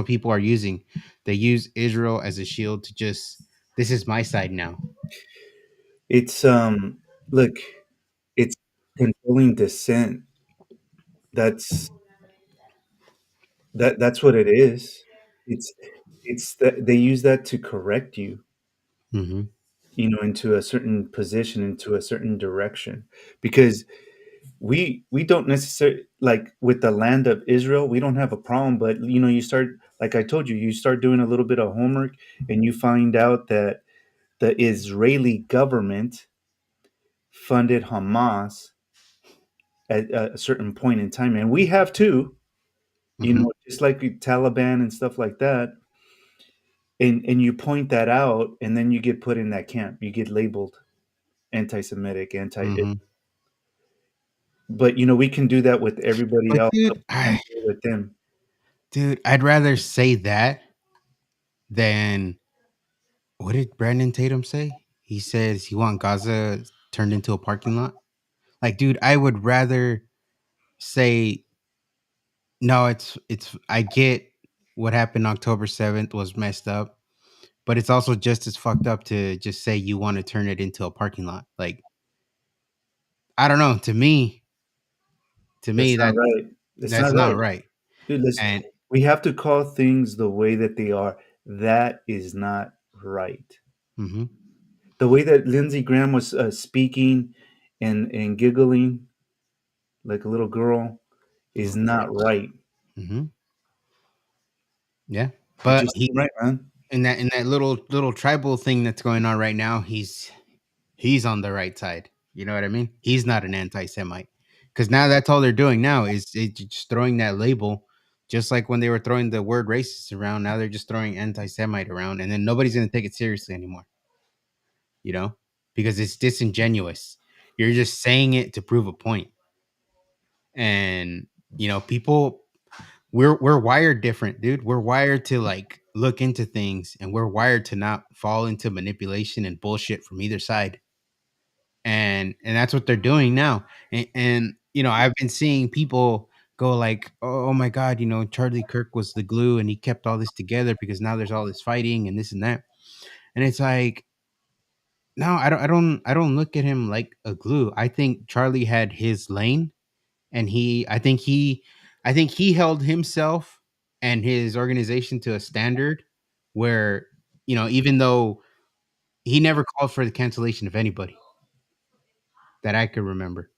people are using. They use Israel as a shield to just, this is my side now. It's look, it's controlling dissent. That's that's what it is. It's it's that they use that to correct you, Mm-hmm. into a certain position, into a certain direction. Because we don't necessarily, like with the land of Israel, we don't have a problem, but you start, like I told you, you start doing a little bit of homework and you find out that the Israeli government funded Hamas at a certain point in time, and we have too, Mm-hmm. just like the Taliban and stuff like that. And you point that out, and then you get put in that camp. You get labeled anti-Semitic, anti. Mm-hmm. But we can do that with everybody But else. dude, We can't do it with them. I'd rather say that than, what did Brandon Tatum say? He says he want Gaza turned into a parking lot. Like, dude, I would rather say no. It's. I get what happened October 7th was messed up, but it's also just as fucked up to just say you want to turn it into a parking lot. Like, I don't know. To me That's not that right. That's that's not not right, right. dude. And We have to call things the way that they are. That is not right. mm-hmm, The way that Lindsey Graham was speaking and giggling like a little girl is not right. mm-hmm, yeah, It but just ain't right, man. in that little tribal thing that's going on right now, he's on the right side. You know what I mean? He's not an anti-Semite, because now that's all they're doing now is it's just throwing that label, just like when they were throwing the word racist around. Now they're just throwing anti-Semite around, and then nobody's going to take it seriously anymore. You know, because it's disingenuous. You're just saying it to prove a point, and people, we're wired different, dude. We're wired to like look into things, and we're wired to not fall into manipulation and bullshit from either side. And that's what they're doing now. And I've been seeing people go like, oh my god, Charlie Kirk was the glue, and he kept all this together, because now there's all this fighting and this and that. And it's like, no, I don't look at him like a glue. I think Charlie had his lane, and I think he held himself and his organization to a standard where, even though he never called for the cancellation of anybody that I could remember.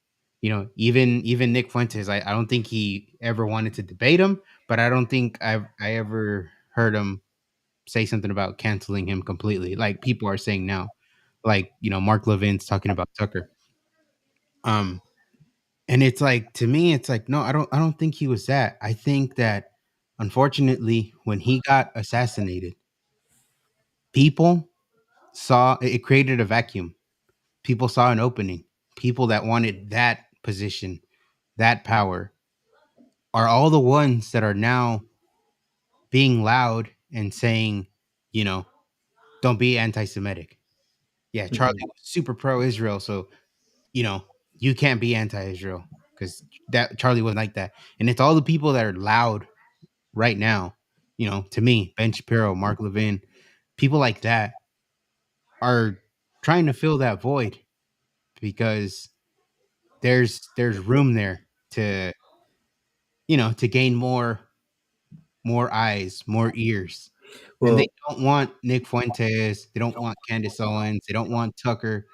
Even Nick Fuentes, I don't think he ever wanted to debate him, but I don't think I ever heard him say something about canceling him completely, like people are saying now. like Mark Levin's talking about Tucker. Um, and it's like, to me, it's like, no, I don't think he was that. I think that unfortunately, when he got assassinated, people saw it created a vacuum. People saw an opening. People that wanted that position, that power, are all the ones that are now being loud and saying, you know, don't be anti-Semitic. Yeah, Charlie Mhm. was super pro-Israel, so you know you can't be anti-Israel because that Charlie wasn't like that. And it's all the people that are loud right now. To me, Ben Shapiro, Mark Levin, people like that are trying to fill that void because there's room there to to gain more eyes, more ears. And they Well, don't want Nick Fuentes, they don't want Candace Owens, they don't want Tucker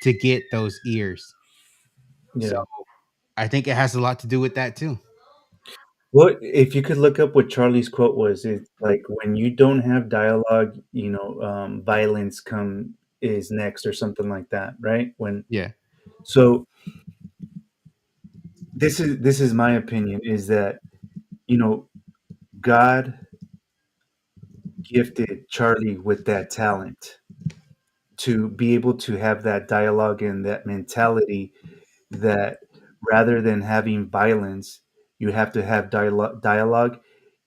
to get those ears. So yeah. I think it has a lot to do with that too. What if you could look up what Charlie's quote was? It's like when you don't have dialogue, violence come is next or something like that, right? When Yeah. so this is my opinion is that you know God gifted Charlie with that talent to be able to have that dialogue and that mentality that rather than having violence, you have to have dialogue,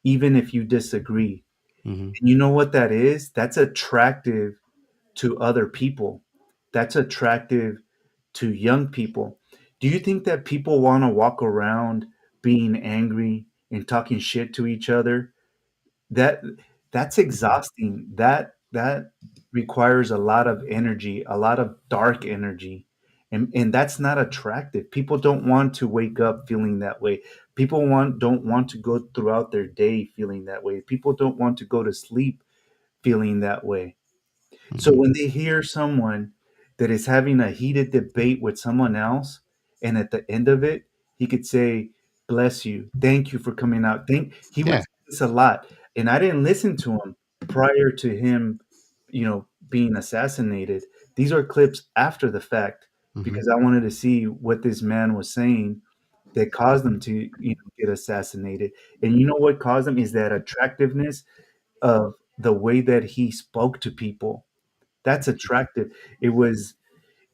even if you disagree. Hmm. And you know what that is? That's attractive to other people. That's attractive to young people. Do you think that people want to walk around being angry and talking shit to each other? That that's Hmm. exhausting. That requires a lot of energy, a lot of dark energy. And that's not attractive. People don't want to wake up feeling that way. People don't want to go throughout their day feeling that way. People don't want to go to sleep feeling that way. So Hmm. when they hear someone that is having a heated debate with someone else, and at the end of it, he could say, "Bless you, thank you for coming out." He would Yeah. say this a lot, and I didn't listen to him prior to him, being assassinated. These are clips after the fact Hmm. because I wanted to see what this man was saying that caused him to, get assassinated. And you know what caused him is that attractiveness of the way that he spoke to people. That's attractive. It was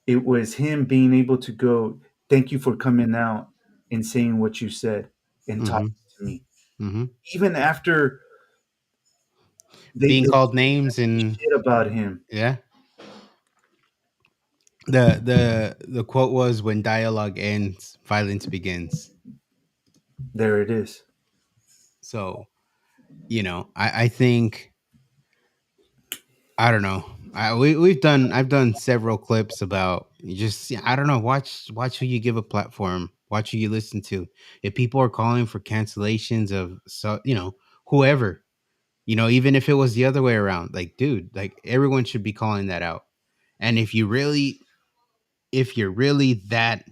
it was him being able to go, "Thank you for coming out and saying what you said and Hmm. talking to me." Hmm. Even after Being they called names and shit about him. yeah. The quote was, when dialogue ends, violence begins. There it is. So, I think, I don't know. I've done several clips about, just, yeah, I don't know, watch who you give a platform, watch who you listen to. If people are calling for cancellations of, so whoever, even if it was the other way around, like, dude, like, everyone should be calling that out. And if you're really that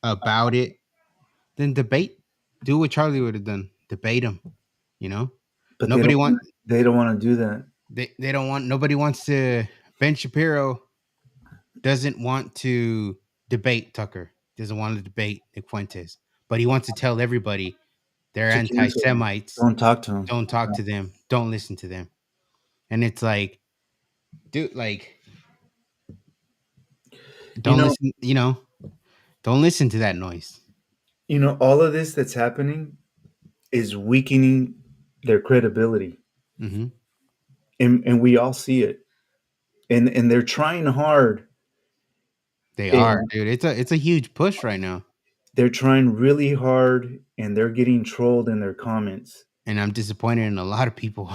about it, then debate. Do what Charlie would have done. Debate him. You know, But nobody want they don't want to do that. they don't want nobody wants to. Ben Shapiro doesn't want to debate Tucker. Doesn't want to debate Nick Fuentes, but he wants to tell everybody they're To cancel him. anti-Semites. Don't talk to him. Don't talk to them. Don't listen to them. And it's like, dude, like, You don't know, listen. Don't listen to that noise. all of this that's happening is weakening their credibility. Hmm. And we all see it. And they're trying hard They are, and dude. It's a huge push right now. they're trying really hard and they're getting trolled in their comments. And I'm disappointed in a lot of people.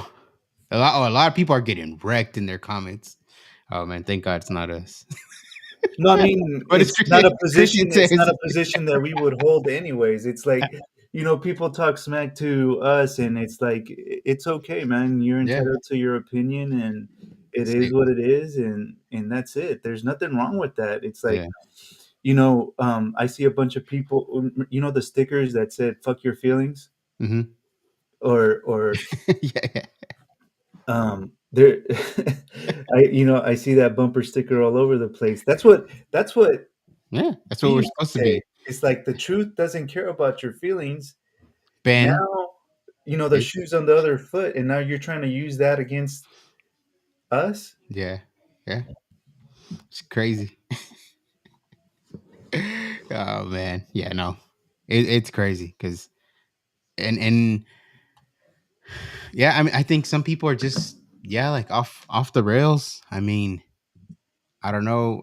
A lot of people are getting wrecked in their comments. Oh man, thank God it's not us. No, I mean, But it's Christian it's not says. a position that we would hold anyways. It's like, people talk smack to us and it's like it's okay, man. You're Yeah. entitled to your opinion and it is Say, what it is and that's it. There's nothing wrong with that. It's like, yeah. I see a bunch of people, the stickers that said "fuck your feelings" Hmm. or Yeah. there I see that bumper sticker all over the place. That's what Yeah, that's what we're we supposed to say. be. It's like the truth doesn't care about your feelings. Ben. Now, the It, shoes on the other foot, and now you're trying to use that against us. yeah, yeah, it's crazy. Oh man, yeah, no, it's crazy because and yeah, I mean, I think some people are just yeah, like off the rails. I mean, I don't know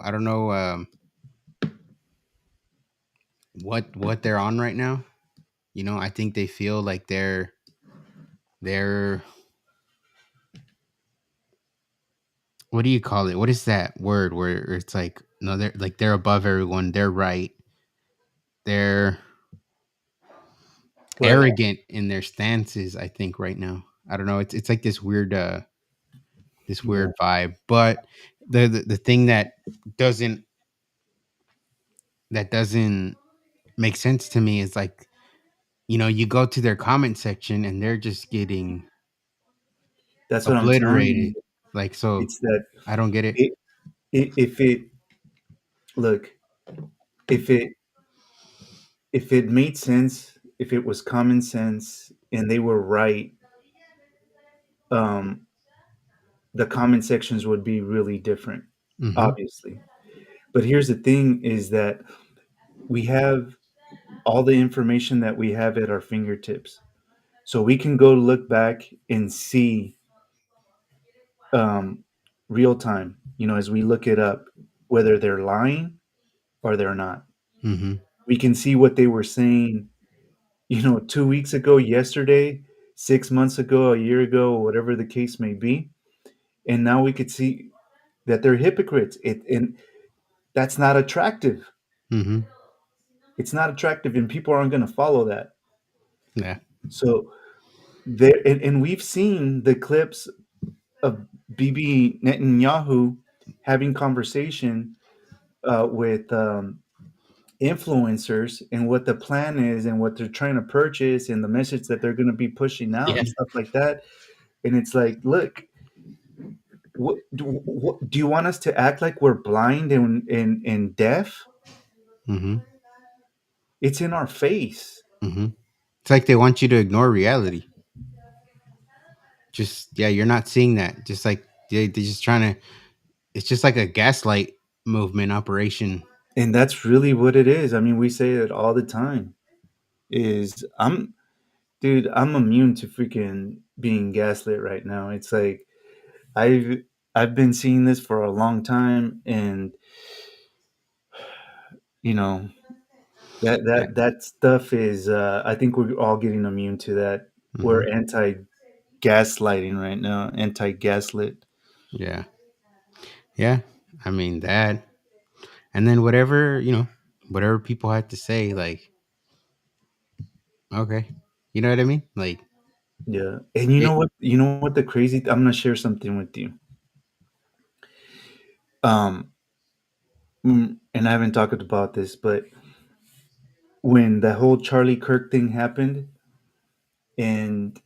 what they're on right now. I think they feel like they're what do you call it? What is that word where it's like no, they're above everyone. They're right. They're What? arrogant in their stances. I think right now. I don't know. It's like this Yeah, weird vibe. But the thing doesn't doesn't make sense to me is like you go to their comment section and they're just getting that's what I'm telling obliterated. you. Like so, It's that I don't get it. it, if it look if it made sense, if it was common sense, and they were right, um, the comment sections would be really different, Hmm. obviously. But here's the thing: is that we have all the information that we have at our fingertips, so we can go look back and see um, real time. As we look it up, whether they're lying or they're not. Hmm. We can see what they were saying 2 weeks ago, yesterday, 6 months ago, a year ago, whatever the case may be. And now we could see that they're hypocrites. And that's not attractive. Hmm. It's not attractive, and people aren't going to follow that. Yeah. So there, and we've seen the clips of Bibi Netanyahu having conversation with influencers and what the plan is and what they're trying to purchase and the message that they're going to be pushing out Yeah. and stuff like that. And it's like, look, what do you want us to act like we're blind and deaf? Hmm. It's in our face. Hmm. It's like they want you to ignore reality. Just yeah, you're not seeing that. Just like they're just trying to. It's just like a gaslight movement operation. And that's really what it is. I mean, we say it all the time. Is dude, I'm immune to freaking being gaslit right now. It's like I've I've been seeing this for a long time, and you know that Yeah. that that stuff is. I think we're all getting immune to that. Hmm. We're anti gaslighting right now, anti gaslit. Yeah. Yeah. I mean that. And then whatever, whatever people had to say, like, okay. You know what I mean? Like Yeah, and you it know what? You know what the crazy? I'm gonna share something with you. Um, and I haven't talked about this, but when the whole Charlie Kirk thing happened, and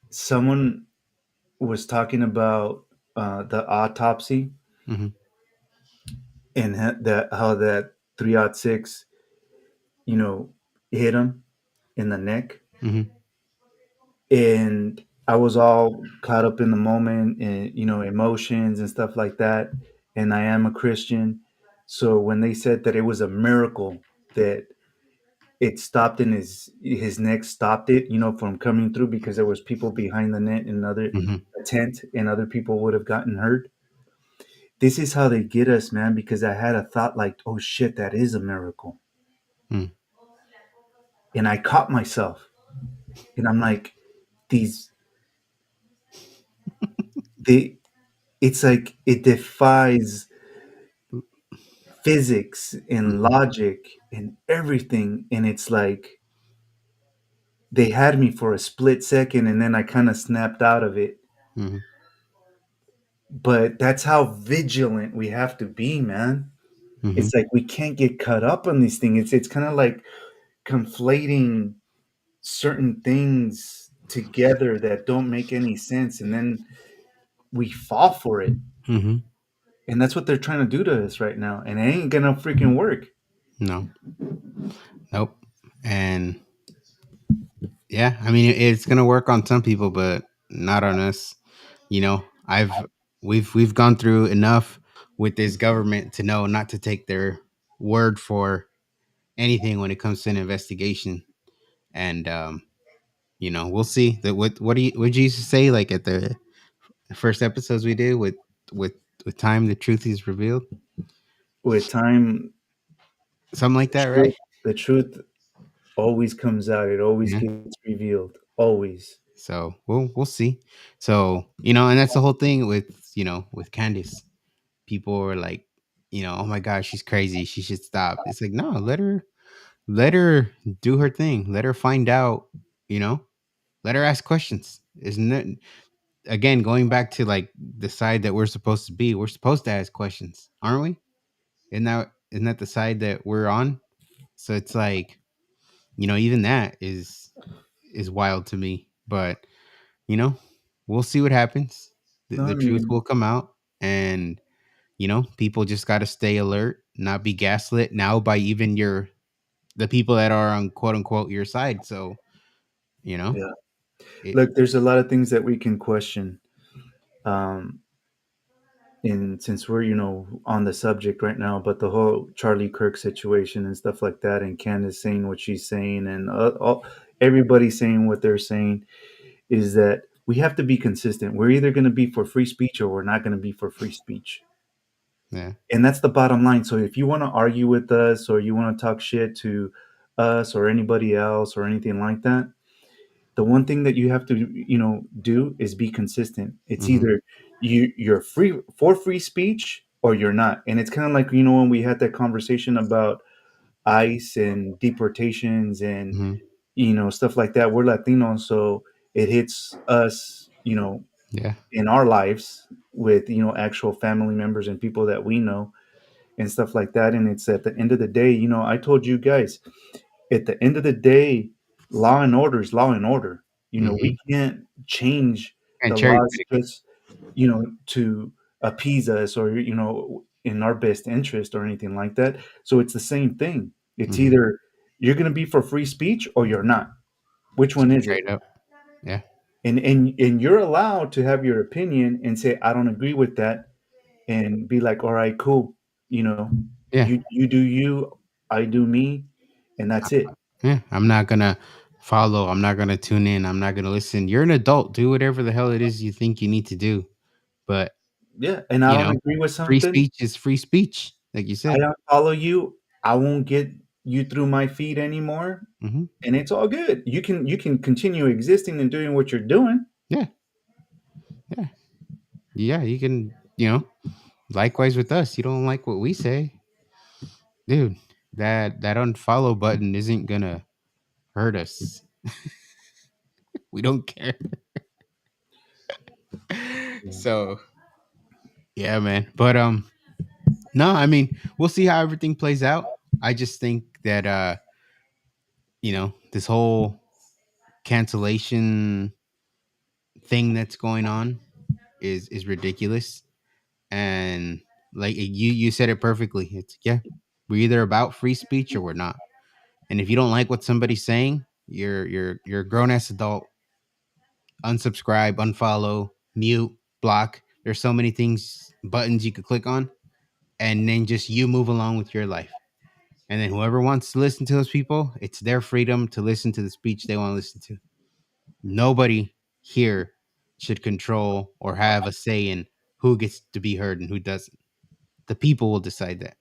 someone was talking about the autopsy hmm. and that how that 306, you know, hit him in the neck, Hmm. and I was all caught up in the moment and emotions and stuff like that. And I am a Christian, so when they said that it was a miracle that it stopped in his neck, stopped it, from coming through because there was people behind the net and other Hmm. a tent, and other people would have gotten hurt. This is how they get us, man. Because I had a thought like, oh shit, that is a miracle, Mm. and I caught myself, and I'm like, these they it's like it defies physics and Mhm. logic and everything. And it's like they had me for a split second, and then I kind of snapped out of it. Mhm. But that's how vigilant we have to be, man. Mhm. It's like we can't get caught up on these things. It's kind of like conflating certain things together that don't make any sense, and then we fall for it. Mm-hmm. And that's what they're trying to do to us right now. And it ain't gonna freaking work. No. Nope. And yeah, I mean, it's gonna work on some people, but not on us. You know, we've gone through enough with this government to know not to take their word for anything when it comes to an investigation. And we'll see. That what did you say, like at the first episodes we did with with time the truth is revealed, With time, something like that, right? truth, the truth always comes out. It always Yeah. gets revealed. Always. So we'll see. So and that's the whole thing with with Candace. People are like, oh my gosh, she's crazy. She should stop. It's like, no, let her do her thing. Let her find out. You know, let her ask questions. Isn't it? Again, going back to like the side that we're supposed to be. We're supposed to ask questions, aren't we? Isn't that the side that we're on? So it's like, even that is wild to me. But you know, we'll see what happens. The, No, I the truth mean, will come out, and people just got to stay alert, not be gaslit now by even the people that are on quote unquote your side. So you know, yeah. it. Look, there's a lot of things that we can question. Um, and since we're, on the subject right now, but the whole Charlie Kirk situation and stuff like that, and Candace saying what she's saying, and everybody saying what they're saying, is that we have to be consistent. We're either going to be for free speech or we're not going to be for free speech. Yeah. And that's the bottom line. So if you want to argue with us or you want to talk shit to us or anybody else or anything like that, the one thing that you have to do is be consistent. It's Hmm. either you're free for free speech or you're not. And it's kind of like when we had that conversation about ICE and deportations and Hmm. stuff like that. We're Latinos, so it hits us Yeah. in our lives with actual family members and people that we know and stuff like that. And it's at the end of the day, I told you guys, at the end of the day, law and order is law and order. Hmm. We can't change And the cherry laws pick. just to appease us or in our best interest or anything like that. So it's the same thing. It's Hmm. either you're going to be for free speech or you're not. Which one is it? Straight up. Yeah. And you're allowed to have your opinion and say I don't agree with that, and be like, all right, cool. You know, Yeah. you do you, I do me, and that's it. Yeah. I'm not gonna follow. I'm not gonna tune in. I'm not gonna listen. You're an adult. Do whatever the hell it is you think you need to do. But Yeah, and I you don't know, agree with free something. speech is free speech, like you I said. don't follow you. I won't get you through my feed anymore, Hmm. and it's all good. You can continue existing and doing what you're doing. Yeah. Yeah. Yeah. You can. Likewise with us. You don't like what we say, dude. That unfollow button isn't gonna hurt us. We don't care. Yeah. So yeah, man. But no, I mean, we'll see how everything plays out. I just think that this whole cancellation thing that's going on is ridiculous. And like you said it perfectly. It's yeah, we're either about free speech or we're not. And if you don't like what somebody's saying, you're a grown ass adult. Unsubscribe, unfollow, mute, block. There's so many things, buttons you could click on, and then just you move along with your life. And then whoever wants to listen to those people, it's their freedom to listen to the speech they want to listen to. Nobody here should control or have a say in who gets to be heard and who doesn't. The people will decide that.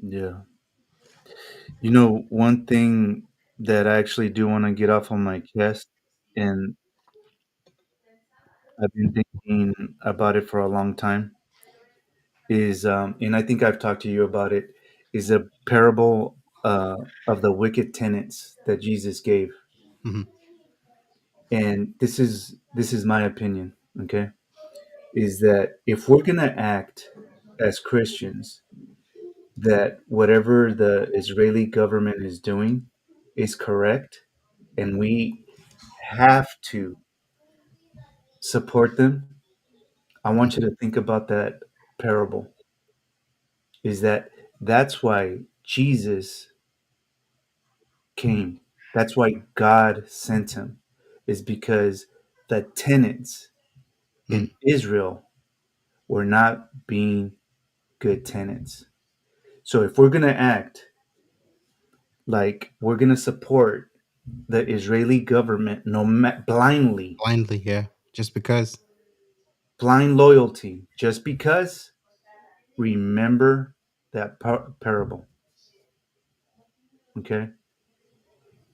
Yeah. One thing that I actually do want to get off on my chest, and I've been thinking about it for a long time, is, and I think I've talked to you about it, is a parable of the wicked tenants that Jesus gave. Hmm. And this is my opinion, okay? Is that if we're gonna act as Christians, that whatever the Israeli government is doing is correct, and we have to support them I want you to think about that parable. Is that that's why Jesus came. That's why God sent him. Is because the tenants in Mm. Israel were not being good tenants. So if we're going to act like we're going to support the Israeli government blindly, Blindly, yeah. Just because. blind loyalty, just because, remember that parable. Okay.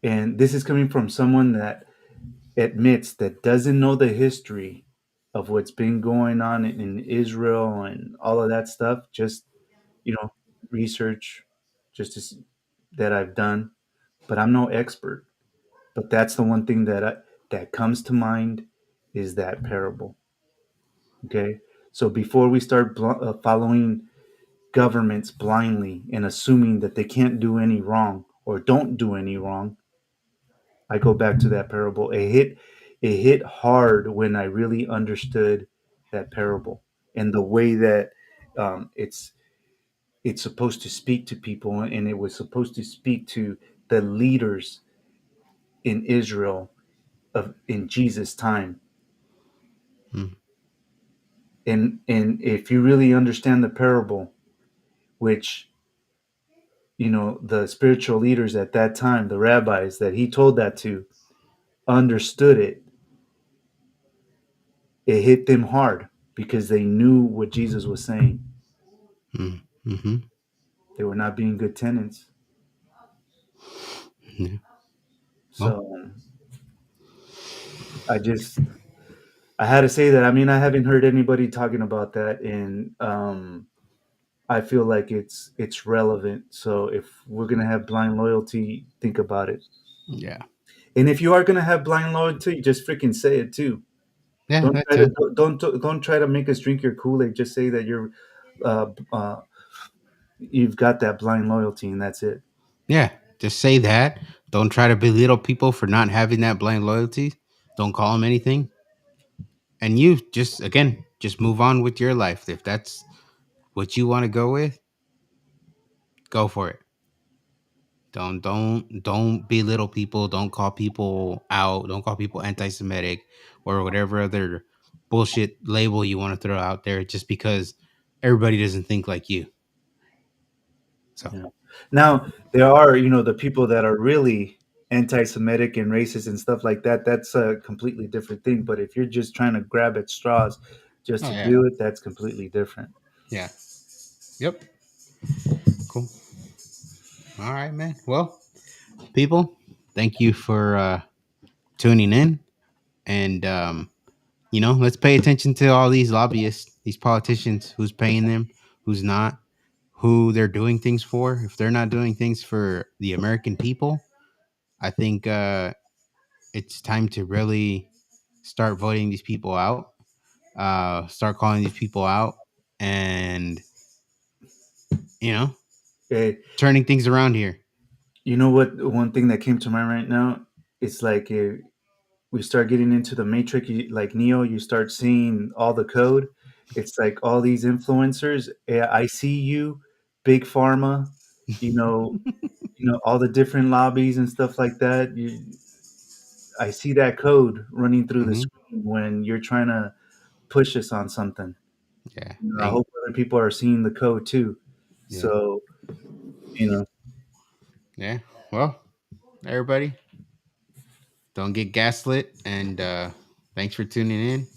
And this is coming from someone that admits that doesn't know the history of what's been going on in Israel and all of that stuff. Just, research just to, that I've done, but I'm no expert. But that's the one thing that comes to mind is that parable. Okay. So before we start following governments blindly and assuming that they can't do any wrong or don't do any wrong, I go back to that parable. It hit hard when I really understood that parable and the way that it's supposed to speak to people, and it was supposed to speak to the leaders in Israel of in Jesus' time. Mm. And if you really understand the parable, which the spiritual leaders at that time, the rabbis that he told that to, understood it, it hit them hard because they knew what Jesus was saying. Mm. Mm-hmm. They were not being good tenants. Yeah. Well, So I just I had to say that. I mean, I haven't heard anybody talking about that, and I feel like it's relevant. So if we're gonna have blind loyalty, think about it. yeah. And if you are gonna have blind loyalty, just freaking say it too. Yeah, Don't that try too. to don't try to make us drink your Kool-Aid. Just say that uh, uh, you've got that blind loyalty, and that's it. Yeah. Just say that. Don't try to belittle people for not having that blind loyalty. Don't call them anything. And you just, again, just move on with your life. If that's what you want to go with, go for it. Don't belittle people. Don't call people out. Don't call people anti-Semitic or whatever other bullshit label you want to throw out there just because everybody doesn't think like you. So Yeah. Now there are, the people that are really anti-Semitic and racist and stuff like that. That's a completely different thing. But if you're just trying to grab at straws just oh to yeah. do it, that's completely different. Yeah. Yep. Cool. All right, man. Well, people, thank you for tuning in. And let's pay attention to all these lobbyists, these politicians, who's paying them, who's not, who they're doing things for. If they're not doing things for the American people, I think it's time to really start voting these people out, start calling these people out, and you know, Okay. turning things around here. You know what? One thing that came to mind right now, it's like we start getting into the matrix, like Neo, you start seeing all the code. It's like all these influencers. I see you, big pharma, you know, all the different lobbies and stuff like that. I see that code running through the Hmm. screen when you're trying to push us on something. Yeah. I hope other people are seeing the code too. Yeah. So, you know, Yeah. Well, everybody, don't get gaslit, and thanks for tuning in.